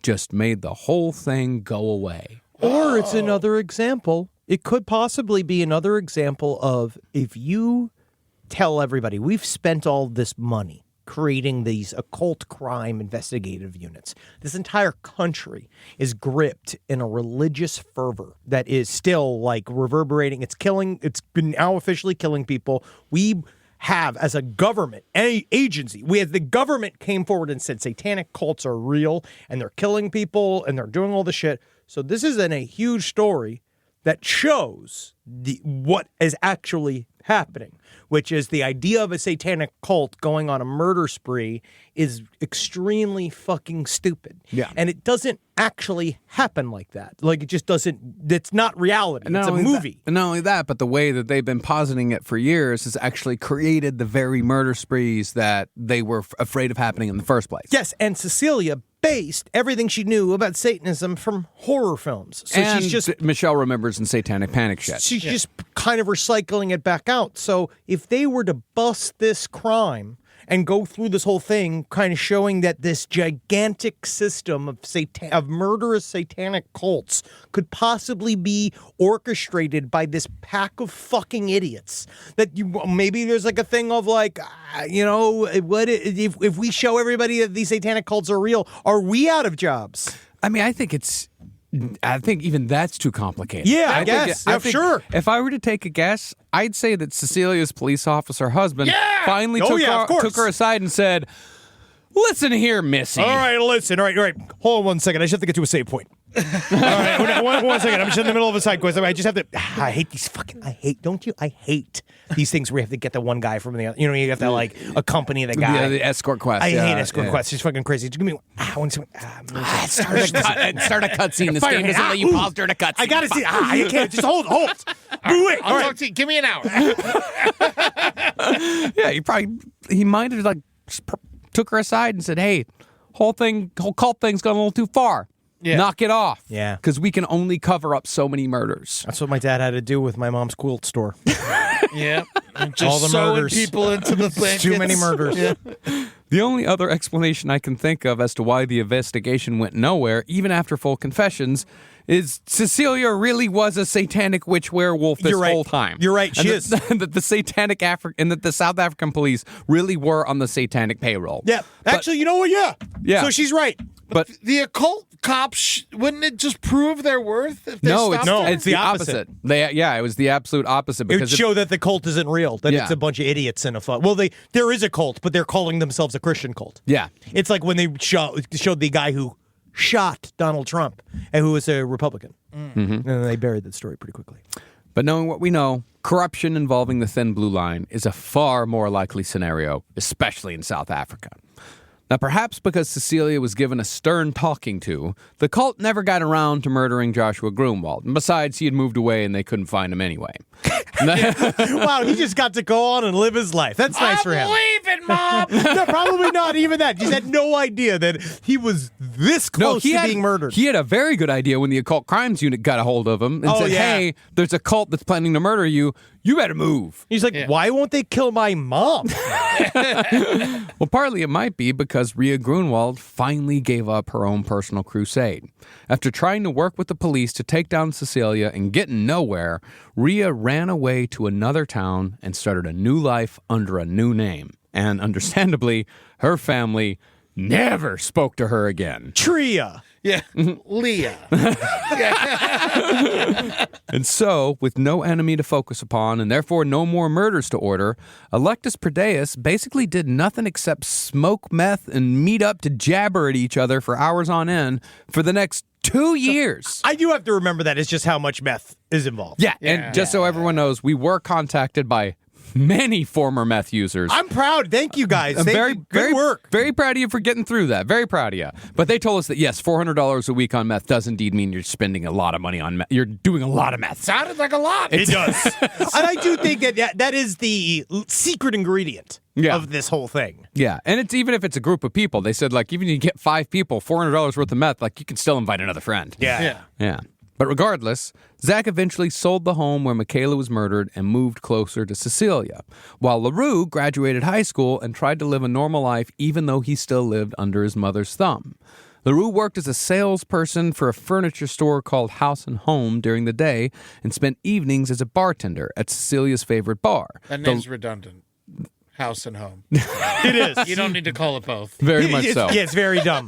just made the whole thing go away. Or it's another example. It could possibly be another example of if you tell everybody, we've spent all this money creating these occult crime investigative units. This entire country is gripped in a religious fervor that is still like reverberating. It's been now officially killing people. We have, as a government, any agency, the government came forward and said satanic cults are real and they're killing people and they're doing all this shit. So this is a huge story that shows what is actually happening, which is the idea of a satanic cult going on a murder spree is extremely fucking stupid. Yeah. And it doesn't actually happen like that. Like, it just doesn't, it's not reality. It's a movie. And not only that, but the way that they've been positing it for years has actually created the very murder sprees that they were afraid of happening in the first place. Yes, and Cecilia based everything she knew about Satanism from horror films. So and she's just Michelle remembers in Satanic Panic shit. She's just kind of recycling it back out. So if they were to bust this crime and go through this whole thing, kind of showing that this gigantic system of murderous satanic cults could possibly be orchestrated by this pack of fucking idiots. That maybe there's like a thing of like, what if we show everybody that these satanic cults are real? Are we out of jobs? I mean, I think even that's too complicated. Yeah, I guess. Sure. If I were to take a guess, I'd say that Cecilia's police officer husband finally took her aside and said, "Listen here, Missy. All right, listen. All right. Hold on 1 second. I just have to get to a save point. All right, one second. I'm just in the middle of a side quest. I just have to. I hate these don't you? I hate these things where you have to get the one guy from the other. You have to like accompany the guy. Yeah, the escort quest. I hate escort quests. It's fucking crazy. Just give me 1 second. Start a cutscene. This game doesn't let you pause during a cutscene. I gotta see. You can't. Just hold. Do it. I'll talk to you. Give me an hour. Yeah, he might have like took her aside and said, "Hey, whole cult thing's gone a little too far. Yeah. Knock it off. Yeah. Because we can only cover up so many murders." That's what my dad had to do with my mom's quilt store. Yeah. Just all the sewing murders. people into the blankets. Too many murders. Yeah. The only other explanation I can think of as to why the investigation went nowhere, even after full confessions, is Cecilia really was a satanic witch werewolf this whole time. You're right, she is. That the satanic and that the South African police really were on the satanic payroll. Yeah. Actually, you know what? Yeah. So she's right. But the occult cops, wouldn't it just prove their worth? If they it's the opposite. It was the absolute opposite. It would show that the cult isn't real, that it's a bunch of idiots in a fuck. Well, there is a cult, but they're calling themselves a Christian cult. Yeah. It's like when they showed the guy who shot Donald Trump and who was a Republican. Mm-hmm. And then they buried that story pretty quickly. But knowing what we know, corruption involving the thin blue line is a far more likely scenario, especially in South Africa. Now, perhaps because Cecilia was given a stern talking to, the cult never got around to murdering Joshua Grunwald. And besides, he had moved away and they couldn't find him anyway. Wow, he just got to go on and live his life. That's nice for him. I'm leaving, Mom! No, probably not even that. He had no idea that he was this close to being murdered. He had a very good idea when the Occult Crimes Unit got a hold of him and said, hey, there's a cult that's planning to murder you. You better move. He's like, why won't they kill my mom? Well, partly it might be because Rhea Grunwald finally gave up her own personal crusade. After trying to work with the police to take down Cecilia and getting nowhere, Rhea ran away to another town and started a new life under a new name. And understandably, her family never spoke to her again. Tria. Yeah, Leah. And so, with no enemy to focus upon and therefore no more murders to order, Electus Per Deus basically did nothing except smoke meth and meet up to jabber at each other for hours on end for the next 2 years. I do have to remember that it's just how much meth is involved. Yeah, and just so everyone knows, we were contacted by many former meth users. I'm proud. Thank you, guys. Good work. Very proud of you for getting through that. Very proud of you. But they told us that, yes, $400 a week on meth does indeed mean you're spending a lot of money on meth. You're doing a lot of meth. Sounded like a lot. It does. And I do think that is the secret ingredient of this whole thing. Yeah, and it's even if it's a group of people. They said, like, even if you get 5 people, $400 worth of meth, like, you can still invite another friend. Yeah. But regardless, Zach eventually sold the home where Michaela was murdered and moved closer to Cecilia, while LaRue graduated high school and tried to live a normal life even though he still lived under his mother's thumb. LaRue worked as a salesperson for a furniture store called House and Home during the day and spent evenings as a bartender at Cecilia's favorite bar. That name's redundant. House and Home. It is. You don't need to call it both. Very much so. Yeah, it's very dumb.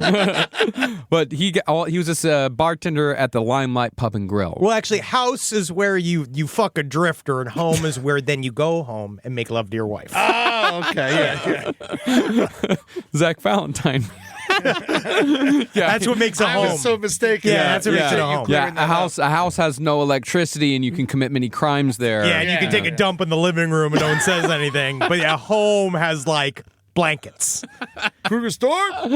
But he was a bartender at the Limelight Pub and Grill. Well, actually, house is where you fuck a drifter, and home is where then you go home and make love to your wife. Oh, okay. Yeah. Zach Valentine. That's what makes a home. I was so mistaken. Yeah, that's what makes it a home. Yeah, a house has no electricity, and you can commit many crimes there. Yeah, and you can take a dump in the living room and no one says anything. But yeah, home has like blankets. Krugersdorp?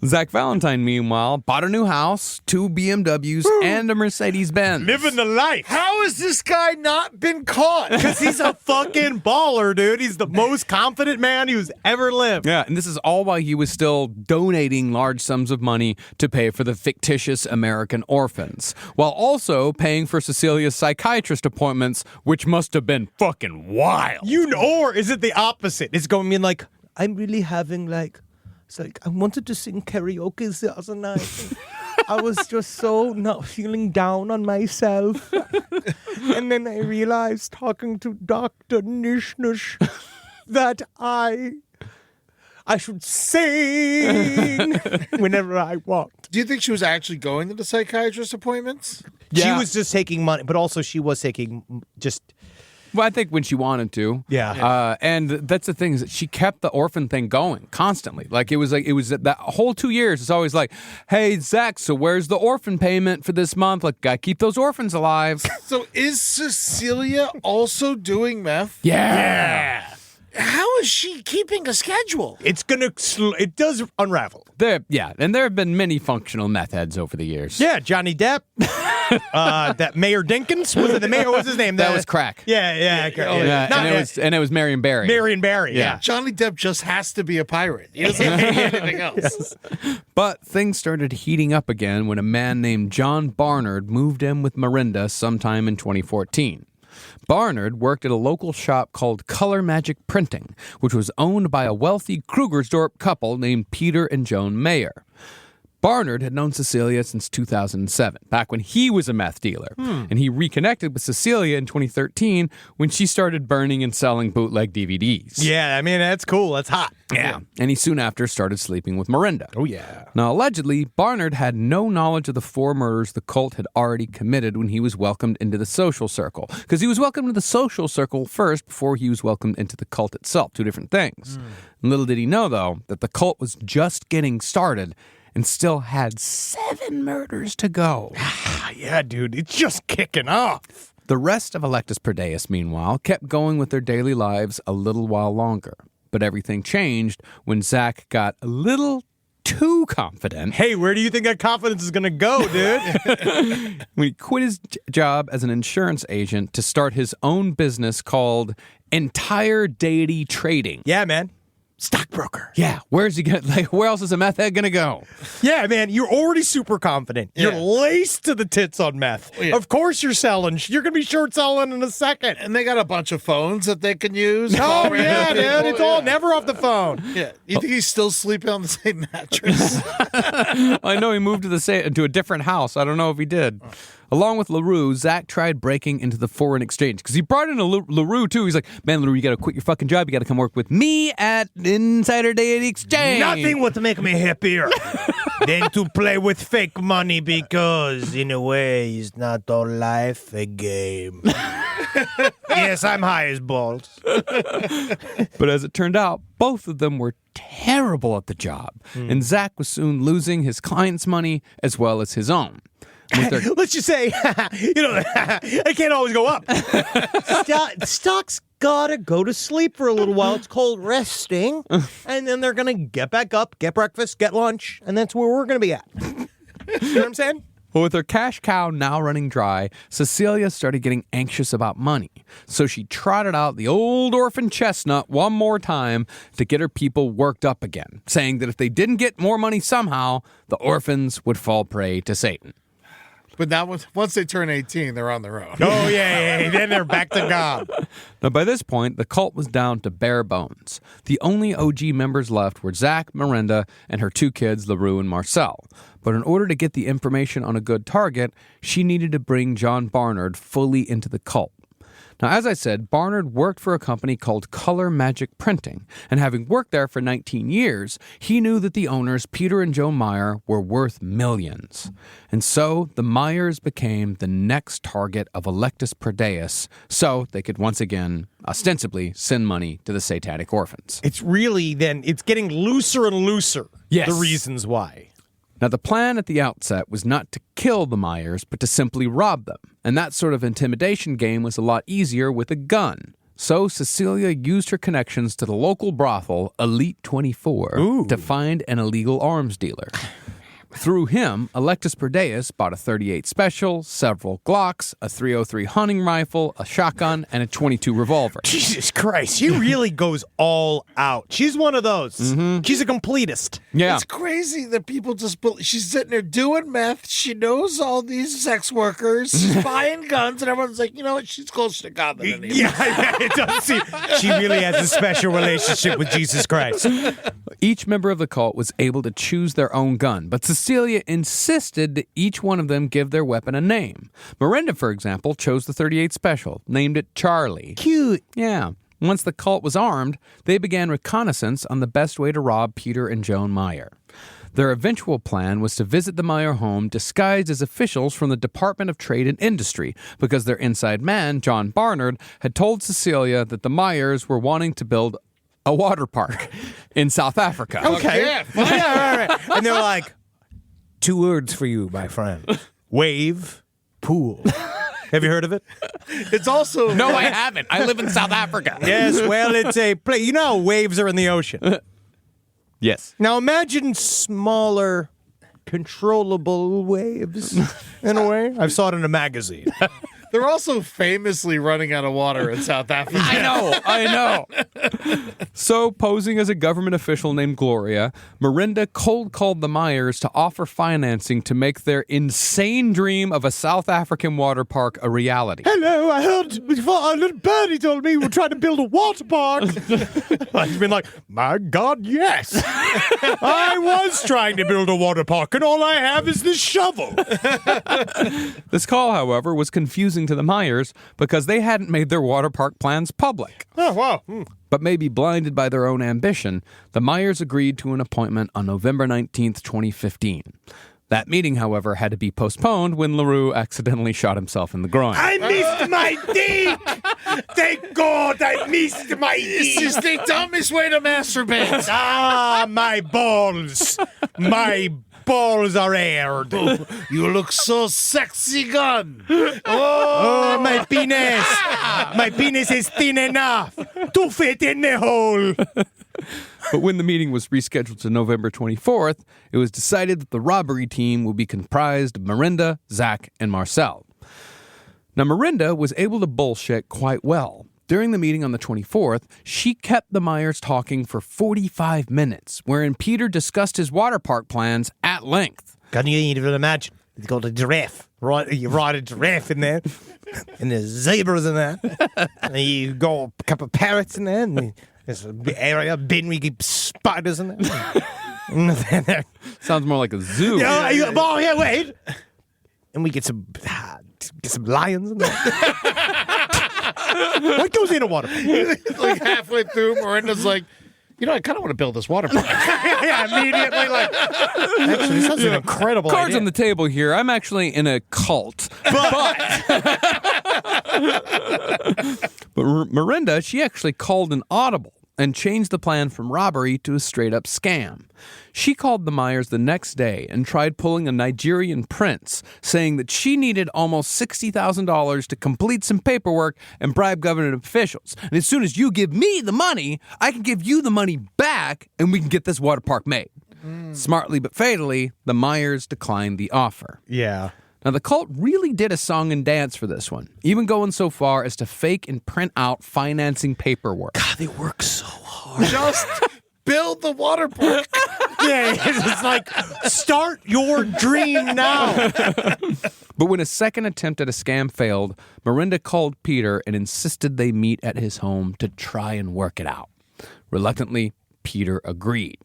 Zach Valentine, meanwhile, bought a new house, 2 BMWs, and a Mercedes-Benz. Living the life. How has this guy not been caught? Because he's a fucking baller, dude. He's the most confident man who's ever lived. Yeah, and this is all while he was still donating large sums of money to pay for the fictitious American orphans, while also paying for Cecilia's psychiatrist appointments, which must have been fucking wild. Or is it the opposite? It's going to mean like, I'm really having it's like, I wanted to sing karaoke the other night. I was just so not feeling down on myself. And then I realized, talking to Dr. Nishnush, that I should sing whenever I want. Do you think she was actually going to the psychiatrist appointments? She was just taking money, but also she was taking just... Well, I think when she wanted to. Yeah. And that's the thing, is that she kept the orphan thing going constantly. It was that whole 2 years. It's always like, hey, Zach, so where's the orphan payment for this month? Like, gotta keep those orphans alive. So is Cecilia also doing meth? Yeah. How is she keeping a schedule? It does unravel. And there have been many functional meth heads over the years. Yeah, Johnny Depp. That Mayor Dinkins, was it the mayor? What was his name? That was crack. Yeah. And it was Marion Barry. Marion Barry. Yeah. Johnny Depp just has to be a pirate. He doesn't have to be anything else. But things started heating up again when a man named John Barnard moved in with Miranda sometime in 2014. Barnard worked at a local shop called Color Magic Printing, which was owned by a wealthy Krugersdorp couple named Peter and Joan Mayer. Barnard had known Cecilia since 2007, back when he was a meth dealer, and he reconnected with Cecilia in 2013 when she started burning and selling bootleg DVDs. Yeah, I mean, that's cool. That's hot. Yeah. And he soon after started sleeping with Miranda. Oh, yeah. Now, allegedly, Barnard had no knowledge of the 4 murders the cult had already committed when he was welcomed into the social circle. Because he was welcomed to the social circle first before he was welcomed into the cult itself. 2 different things. Little did he know, though, that the cult was just getting started and still had 7 murders to go. Yeah, dude, it's just kicking off. The rest of Electus Per Deus, meanwhile, kept going with their daily lives a little while longer. But everything changed when Zach got a little too confident. Hey, where do you think that confidence is going to go, dude? When he quit his job as an insurance agent to start his own business called Entire Deity Trading. Yeah, man. Stockbroker. Yeah, where's he gonna, where else is a meth head gonna go? Yeah, man, you're already super confident. You're laced to the tits on meth. Yeah. Of course you're selling. You're going to be short selling in a second. And they got a bunch of phones that they can use. Oh, yeah, dude. It's all never off the phone. Yeah. You think he's still sleeping on the same mattress? I know he moved to a different house. I don't know if he did. Along with LaRue, Zach tried breaking into the foreign exchange because he brought in a LaRue too. He's like, man, LaRue, you got to quit your fucking job. You got to come work with me at Insider Deity Exchange. Nothing would make me happier than to play with fake money because, in a way, is not all life a game. Yes, I'm high as balls. But as it turned out, both of them were terrible at the job. And Zach was soon losing his clients' money as well as his own. Let's just say, it can't always go up. Stock's gotta go to sleep for a little while. It's called resting. And then they're gonna get back up, get breakfast, get lunch, and that's where we're gonna be at. You know what I'm saying? Well, with her cash cow now running dry, Cecilia started getting anxious about money. So she trotted out the old orphan chestnut one more time to get her people worked up again, saying that if they didn't get more money somehow, the orphans would fall prey to Satan. But now, once they turn 18, they're on their own. Oh, yeah. Then they're back to God. Now, by this point, the cult was down to bare bones. The only OG members left were Zach, Miranda, and her 2 kids, LaRue and Marcel. But in order to get the information on a good target, she needed to bring John Barnard fully into the cult. Now, as I said, Barnard worked for a company called Color Magic Printing, and having worked there for 19 years, he knew that the owners, Peter and Joan Meyer, were worth millions. And so the Meyers became the next target of Electus Per Deus, so they could once again, ostensibly, send money to the satanic orphans. It's really it's getting looser and looser. Yes. The reasons why. Now, the plan at the outset was not to kill the Meyers, but to simply rob them. And that sort of intimidation game was a lot easier with a gun. So Cecilia used her connections to the local brothel, Elite 24, to find an illegal arms dealer. Through him, Electus Per Deus bought a .38 Special, several Glocks, a .303 hunting rifle, a shotgun, and a .22 revolver. Jesus Christ, she really goes all out. She's one of those. She's a completist. Yeah. It's crazy that people just she's sitting there doing meth. She knows all these sex workers. She's buying guns, and everyone's like, you know what? She's closer to God than anyone. Yeah, it does seem she really has a special relationship with Jesus Christ. Each member of the cult was able to choose their own gun, but Cecilia insisted that each one of them give their weapon a name. Miranda, for example, chose the .38 Special, named it Charlie. Cute. Yeah. Once the cult was armed, they began reconnaissance on the best way to rob Peter and Joan Meyer. Their eventual plan was to visit the Meyer home disguised as officials from the Department of Trade and Industry because their inside man, John Barnard, had told Cecilia that the Meyers were wanting to build a water park in South Africa. Okay. Yeah, Yeah, right. And they're like, 2 words for you, my friend. Wave, pool. Have you heard of it? It's also No, I haven't. I live in South Africa. Yes, well, it's a place. You know how waves are in the ocean. Yes. Now imagine smaller, controllable waves, in a way. I saw it in a magazine. They're also famously running out of water in South Africa. I know. So, posing as a government official named Gloria, Miranda cold called the Meyers to offer financing to make their insane dream of a South African water park a reality. Hello, I heard a little birdie told me we're trying to build a water park. I've been like, my God, yes. I was trying to build a water park, and all I have is this shovel. This call, however, was confusing to the Meyers because they hadn't made their water park plans public. Oh, wow. But maybe blinded by their own ambition, the Meyers agreed to an appointment on November 19th, 2015. That meeting, however, had to be postponed when LaRue accidentally shot himself in the groin. I missed my dick! Thank God I missed my This dick! is the dumbest way to masturbate. Ah, my balls! My balls are aired. You look so sexy, gun. Oh, my penis! My penis is thin enough to fit in the hole. But when the meeting was rescheduled to November 24th, it was decided that the robbery team would be comprised of Miranda, Zach, and Marcel. Now, Miranda was able to bullshit quite well. During the meeting on the 24th, she kept the Meyers talking for 45 minutes, wherein Peter discussed his water park plans at length. Can you even imagine? It's got a giraffe. Right, you ride a giraffe in there, and there's zebras in there, and you got a couple of parrots in there, and there's an area bin where you keep spiders in there. Sounds more like a zoo. Oh, yeah, wait. And we get some lions in there. What goes in a water park? Like halfway through, Miranda's like, you know, I kind of want to build this water park. Yeah, immediately like. Actually, this sounds an incredible Cards idea. on the table here. I'm actually in a cult. But Miranda, she actually called an audible and changed the plan from robbery to a straight-up scam. She called the Meyers the next day and tried pulling a Nigerian prince, saying that she needed almost $60,000 to complete some paperwork and bribe government officials. And as soon as you give me the money, I can give you the money back and we can get this water park made. Smartly but fatally, the Meyers declined the offer. Yeah. Now, the cult really did a song and dance for this one, even going so far as to fake and print out financing paperwork. God, they work so hard. Just build the water park. Yeah, it's like, start your dream now. But when a second attempt at a scam failed, Miranda called Peter and insisted they meet at his home to try and work it out. Reluctantly, Peter agreed.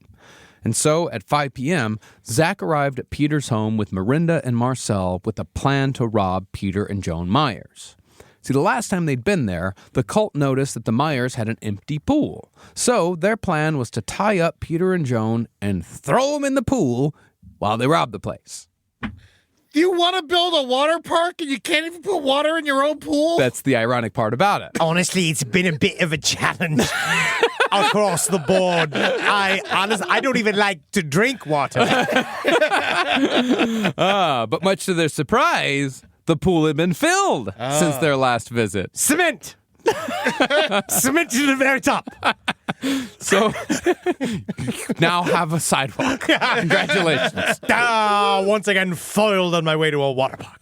And so, at 5 p.m., Zach arrived at Peter's home with Miranda and Marcel with a plan to rob Peter and Joan Meyers. See, the last time they'd been there, the cult noticed that the Meyers had an empty pool. So, their plan was to tie up Peter and Joan and throw them in the pool while they robbed the place. You want to build a water park and you can't even put water in your own pool? That's the ironic part about it. Honestly, it's been a bit of a challenge across the board. I don't even like to drink water. But much to their surprise, the pool had been filled since their last visit. Cement. Cement to the very top. So now have a sidewalk. Congratulations. Once again, foiled on my way to a water park.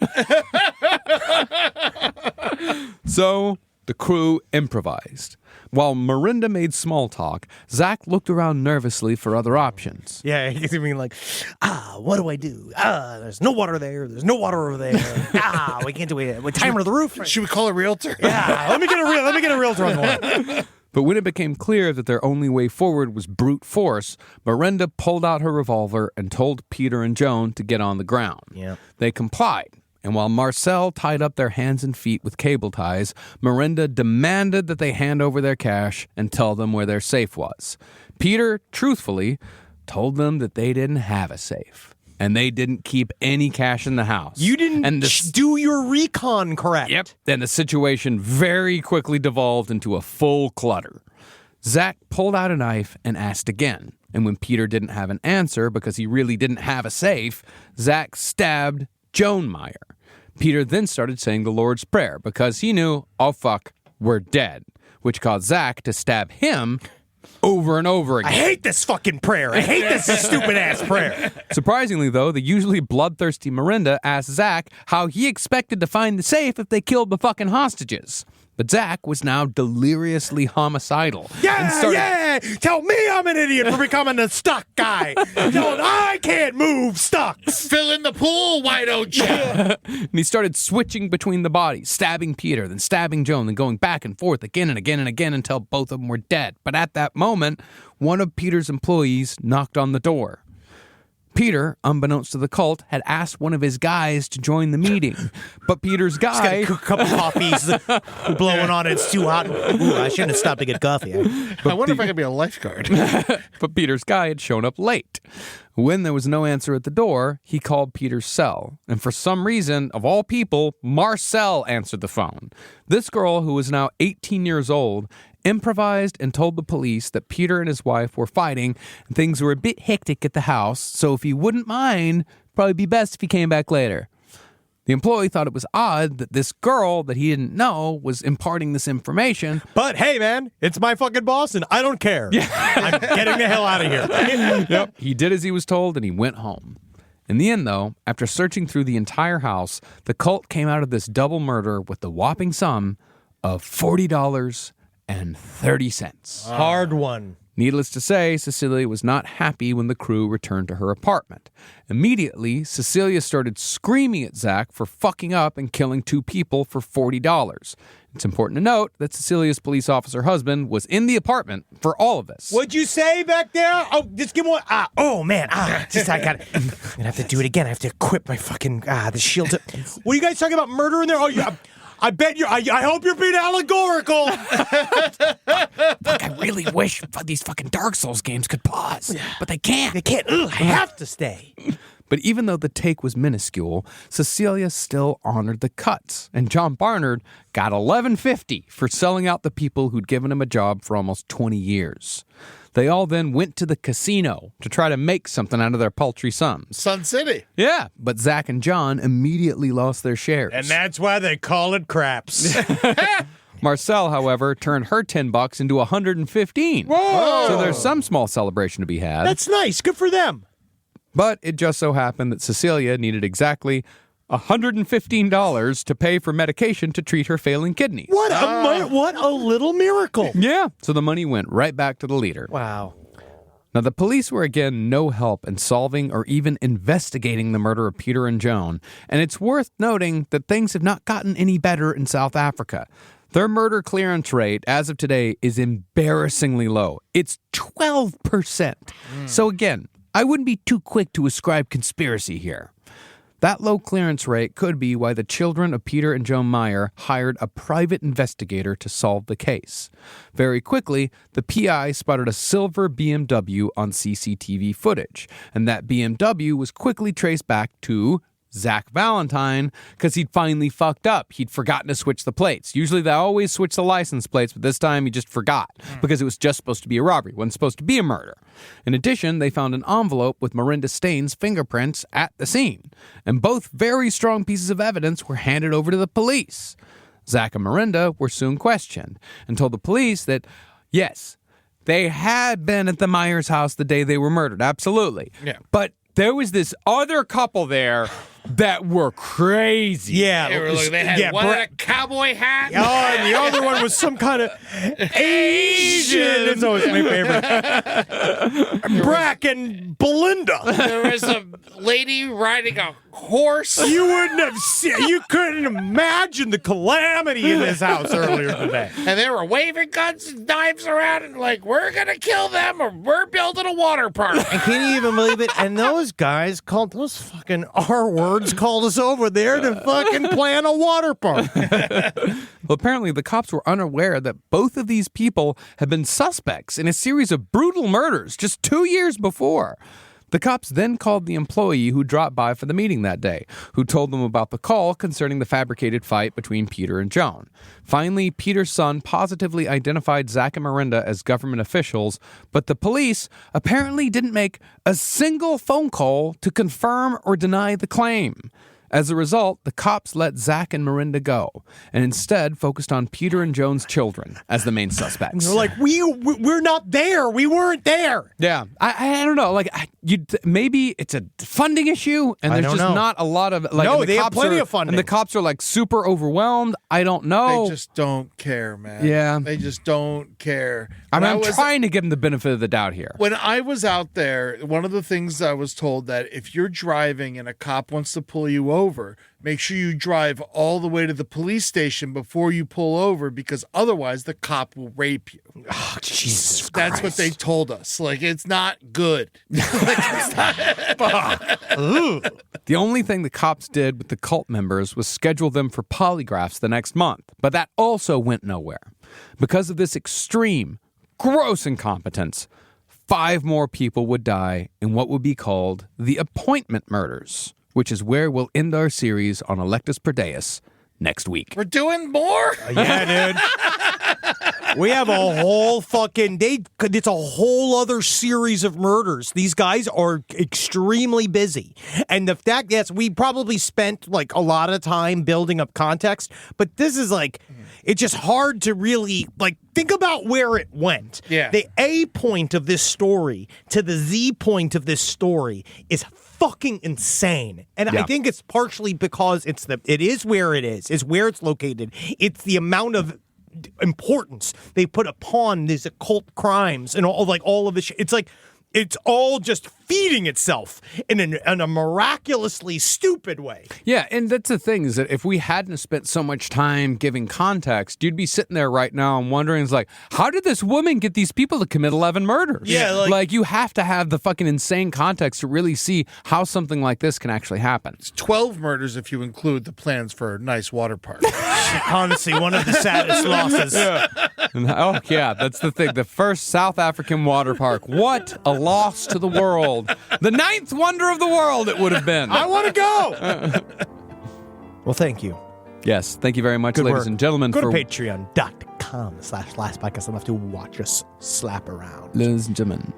So the crew improvised. While Miranda made small talk, Zach looked around nervously for other options. Yeah, he's being like, what do I do? There's no water there. There's no water over there. We can't do it. We timer the roof. Should we call a realtor? Yeah, let me get a realtor on the line. But when it became clear that their only way forward was brute force, Miranda pulled out her revolver and told Peter and Joan to get on the ground. Yeah. They complied. And while Marcel tied up their hands and feet with cable ties, Miranda demanded that they hand over their cash and tell them where their safe was. Peter, truthfully, told them that they didn't have a safe. And they didn't keep any cash in the house. You didn't do your recon correct. Yep. Then the situation very quickly devolved into a full clutter. Zach pulled out a knife and asked again. And when Peter didn't have an answer because he really didn't have a safe, Zach stabbed Joan Meyer. Peter then started saying the Lord's Prayer because he knew, oh fuck, we're dead, which caused Zach to stab him over and over again. I hate this fucking prayer. I hate this stupid-ass prayer. Surprisingly, though, the usually bloodthirsty Miranda asked Zach how he expected to find the safe if they killed the fucking hostages. But Zach was now deliriously homicidal. Yeah! Tell me I'm an idiot for becoming a stuck guy. Tell I can't move stucks. Fill in the pool, why don't you? And he started switching between the bodies, stabbing Peter, then stabbing Joan, then going back and forth again and again and again until both of them were dead. But at that moment, one of Peter's employees knocked on the door. Peter, unbeknownst to the cult, had asked one of his guys to join the meeting. But Peter's guy... He's got a cup of coffee's blowing on it. It's too hot. Ooh, I shouldn't have stopped to get coffee. I wonder if I could be a lifeguard. But Peter's guy had shown up late. When there was no answer at the door, he called Peter's cell. And for some reason, of all people, Marcel answered the phone. This girl, who was now 18 years old, improvised and told the police that Peter and his wife were fighting and things were a bit hectic at the house, so if he wouldn't mind, probably be best if he came back later. The employee thought it was odd that this girl that he didn't know was imparting this information. But hey, man, it's my fucking boss and I don't care. Yeah. I'm getting the hell out of here. Yep. He did as he was told and he went home. In the end, though, after searching through the entire house, the cult came out of this double murder with the whopping sum of $40.30. Hard one. Needless to say, Cecilia was not happy when the crew returned to her apartment. Immediately, Cecilia started screaming at Zach for fucking up and killing two people for $40. It's important to note that Cecilia's police officer husband was in the apartment for all of this. What'd you say back there? Oh, just give me one. Oh, man. I got it. I'm going to have to do it again. I have to equip my fucking, the shield. What are you guys talking about, murder in there? Oh, yeah. I bet you. I hope you're being allegorical. Fuck, I really wish these fucking Dark Souls games could pause, but they can't. They can't. I have to stay. But even though the take was minuscule, Cecilia still honored the cuts, and John Barnard got $11.50 for selling out the people who'd given him a job for almost 20 years. They all then went to the casino to try to make something out of their paltry sums. Sun City. Yeah, but Zach and John immediately lost their shares. And that's why they call it craps. Marcel, however, turned her $10 into $115. Whoa! So there's some small celebration to be had. That's nice. Good for them. But it just so happened that Cecilia needed exactly $115 to pay for medication to treat her failing kidneys. What a little miracle. Yeah, so the money went right back to the leader. Wow. Now, the police were again no help in solving or even investigating the murder of Peter and Joan, and it's worth noting that things have not gotten any better in South Africa. Their murder clearance rate, as of today, is embarrassingly low. It's 12%. So again, I wouldn't be too quick to ascribe conspiracy here. That low clearance rate could be why the children of Peter and Joan Meyer hired a private investigator to solve the case. Very quickly, the PI spotted a silver BMW on CCTV footage, and that BMW was quickly traced back to Zach Valentine, because he'd finally fucked up. He'd forgotten to switch the plates. Usually they always switch the license plates, but this time he just forgot because it was just supposed to be a robbery. It wasn't supposed to be a murder. In addition, they found an envelope with Miranda Steyn's fingerprints at the scene, and both very strong pieces of evidence were handed over to the police. Zach and Miranda were soon questioned and told the police that, yes, they had been at the Myers house the day they were murdered. Absolutely. Yeah. But there was this other couple there that were crazy. Yeah. They had one in a cowboy hat. Oh, and the other one was some kind of Asian. It's always my favorite. Brack and Belinda. There was a lady riding a horse. You wouldn't have seen. You couldn't imagine the calamity in this house earlier today. And they were waving guns and knives around and like, we're going to kill them or we're building a water park. And can you even believe it? And those guys those fucking R words called us over there to fucking plan a water park. Well, apparently the cops were unaware that both of these people had been suspects in a series of brutal murders just 2 years before. The cops then called the employee who dropped by for the meeting that day, who told them about the call concerning the fabricated fight between Peter and Joan. Finally, Peter's son positively identified Zach and Miranda as government officials, but the police apparently didn't make a single phone call to confirm or deny the claim. As a result, the cops let Zach and Miranda go and instead focused on Peter and Joan's children as the main suspects. They're like, we're not there. We weren't there. Yeah, I don't know. Like, maybe it's a funding issue, and there's just not a lot of like. No, they have plenty of funding, and the cops are like super overwhelmed. I don't know. They just don't care, man. Yeah, they just don't care. I'm trying to give them the benefit of the doubt here. When I was out there, one of the things I was told that if you're driving and a cop wants to pull you over, make sure you drive all the way to the police station before you pull over, because otherwise the cop will rape you. Oh, Jesus That's what they told us. Like, it's not good. The only thing the cops did with the cult members was schedule them for polygraphs the next month, but that also went nowhere. Because of this extreme, gross incompetence, 5 more people would die in what would be called the appointment murders, which is where we'll end our series on Electus Per Deus next week. We're doing more? Yeah, dude. We have a whole fucking it's a whole other series of murders. These guys are extremely busy. And the fact, yes, we probably spent like a lot of time building up context, but this is like, it's just hard to really like think about where it went. Yeah. The A point of this story to the Z point of this story is fucking insane. And I think it's partially because it is where it is where it's located. It's the amount of importance they put upon these occult crimes and all of this shit. It's like it's all just feeding itself in a miraculously stupid way. Yeah, and that's the thing, is that if we hadn't spent so much time giving context, you'd be sitting there right now and wondering, it's like, how did this woman get these people to commit 11 murders? Yeah, like you have to have the fucking insane context to really see how something like this can actually happen. It's 12 murders if you include the plans for a nice water park. Honestly, one of the saddest losses. Oh, yeah, that's the thing. The first South African water park. What a loss to the world. The 9th wonder of the world it would have been. I want to go. Well, thank you. Yes, thank you very much, Good ladies work. and gentlemen. Go to patreon.com/lastpodcast and have to watch us slap around. Ladies and gentlemen.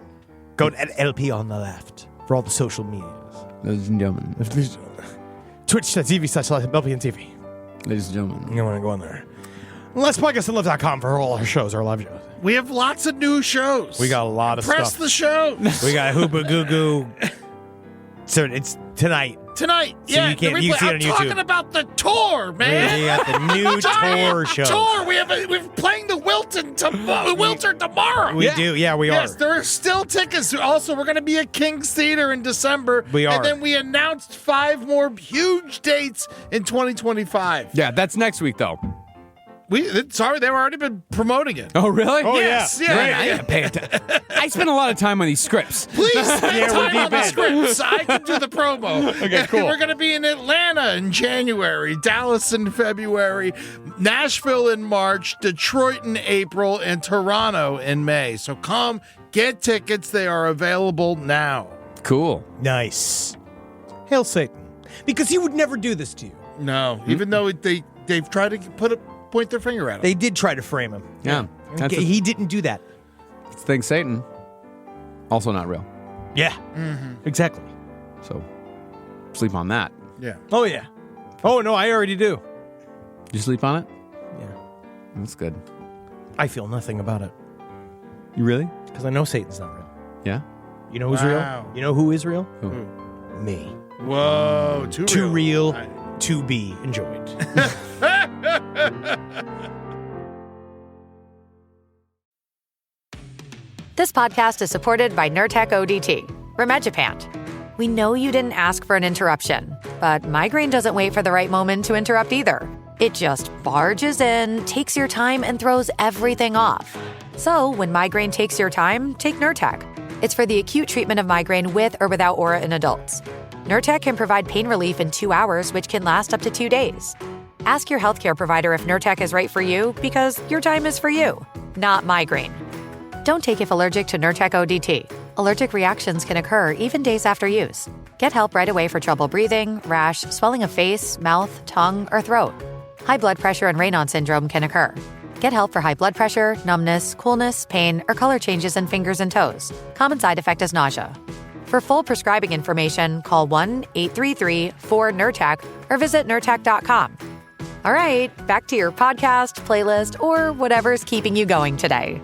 Go to LP on the left for all the social medias. Ladies and gentlemen. Twitch.tv/LPNTV. Ladies and gentlemen. You want to go in there. Lastpodcastandlive.com for all our shows, our live shows. We have lots of new shows. We got a lot of Press stuff. the show. We got Hooba Goo Goo. So it's tonight. Tonight. So Yeah, you see it on I'm YouTube. talking about the tour, man. We got the new tour show. Tour. We're playing the Wilton tomorrow. We do. Yeah, we are. Yes, there are still tickets. Also, we're going to be at King's Theater in December. We are. And then we announced 5 more huge dates in 2025. Yeah, that's next week, though. They've already been promoting it. Oh, really? Oh, Yes, yeah. yeah. I didn't pay attention. I spent a lot of time on these scripts. Please spend Yeah, we're time on the deep in. scripts. I can do the promo. Okay, cool. We're going to be in Atlanta in January, Dallas in February, Nashville in March, Detroit in April, and Toronto in May. So come get tickets. They are available now. Cool. Nice. Hail Satan. Because he would never do this to you. No, even though they've tried to point their finger at him. They did try to frame him. Yeah. That's Okay, he didn't do that. the thing, Satan. Also not real. Yeah. Exactly. So sleep on that. Yeah. Oh, yeah. Oh, no, I already do. Did you sleep on it? That's good. I feel nothing about it. You really? Because I know Satan's not real. Yeah? You know who's Wow. real? You know who is real? Who? Me. Whoa, Too real to be enjoyed. This podcast is supported by Nurtec ODT, Rimegepant. We know you didn't ask for an interruption, but migraine doesn't wait for the right moment to interrupt either. It just barges in, takes your time, and throws everything off. So when migraine takes your time, take Nurtec. It's for the acute treatment of migraine with or without aura in adults. Nurtec can provide pain relief in 2 hours, which can last up to 2 days. Ask your healthcare provider if Nurtec is right for you, because your time is for you, not migraine. Don't take if allergic to Nurtec ODT. Allergic reactions can occur even days after use. Get help right away for trouble breathing, rash, swelling of face, mouth, tongue, or throat. High blood pressure and Raynaud syndrome can occur. Get help for high blood pressure, numbness, coolness, pain, or color changes in fingers and toes. Common side effect is nausea. For full prescribing information, call 1-833-4-NURTEC or visit Nurtec.com. All right, back to your podcast, playlist, or whatever's keeping you going today.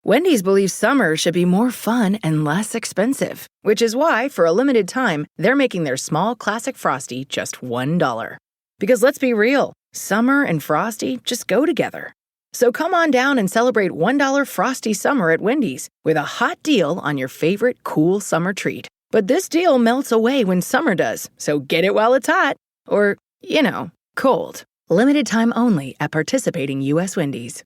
Wendy's believes summer should be more fun and less expensive, which is why, for a limited time, they're making their small classic Frosty just $1. Because let's be real, summer and Frosty just go together. So come on down and celebrate $1 Frosty summer at Wendy's with a hot deal on your favorite cool summer treat. But this deal melts away when summer does, so get it while it's hot. Or, cold. Limited time only at participating U.S. Wendy's.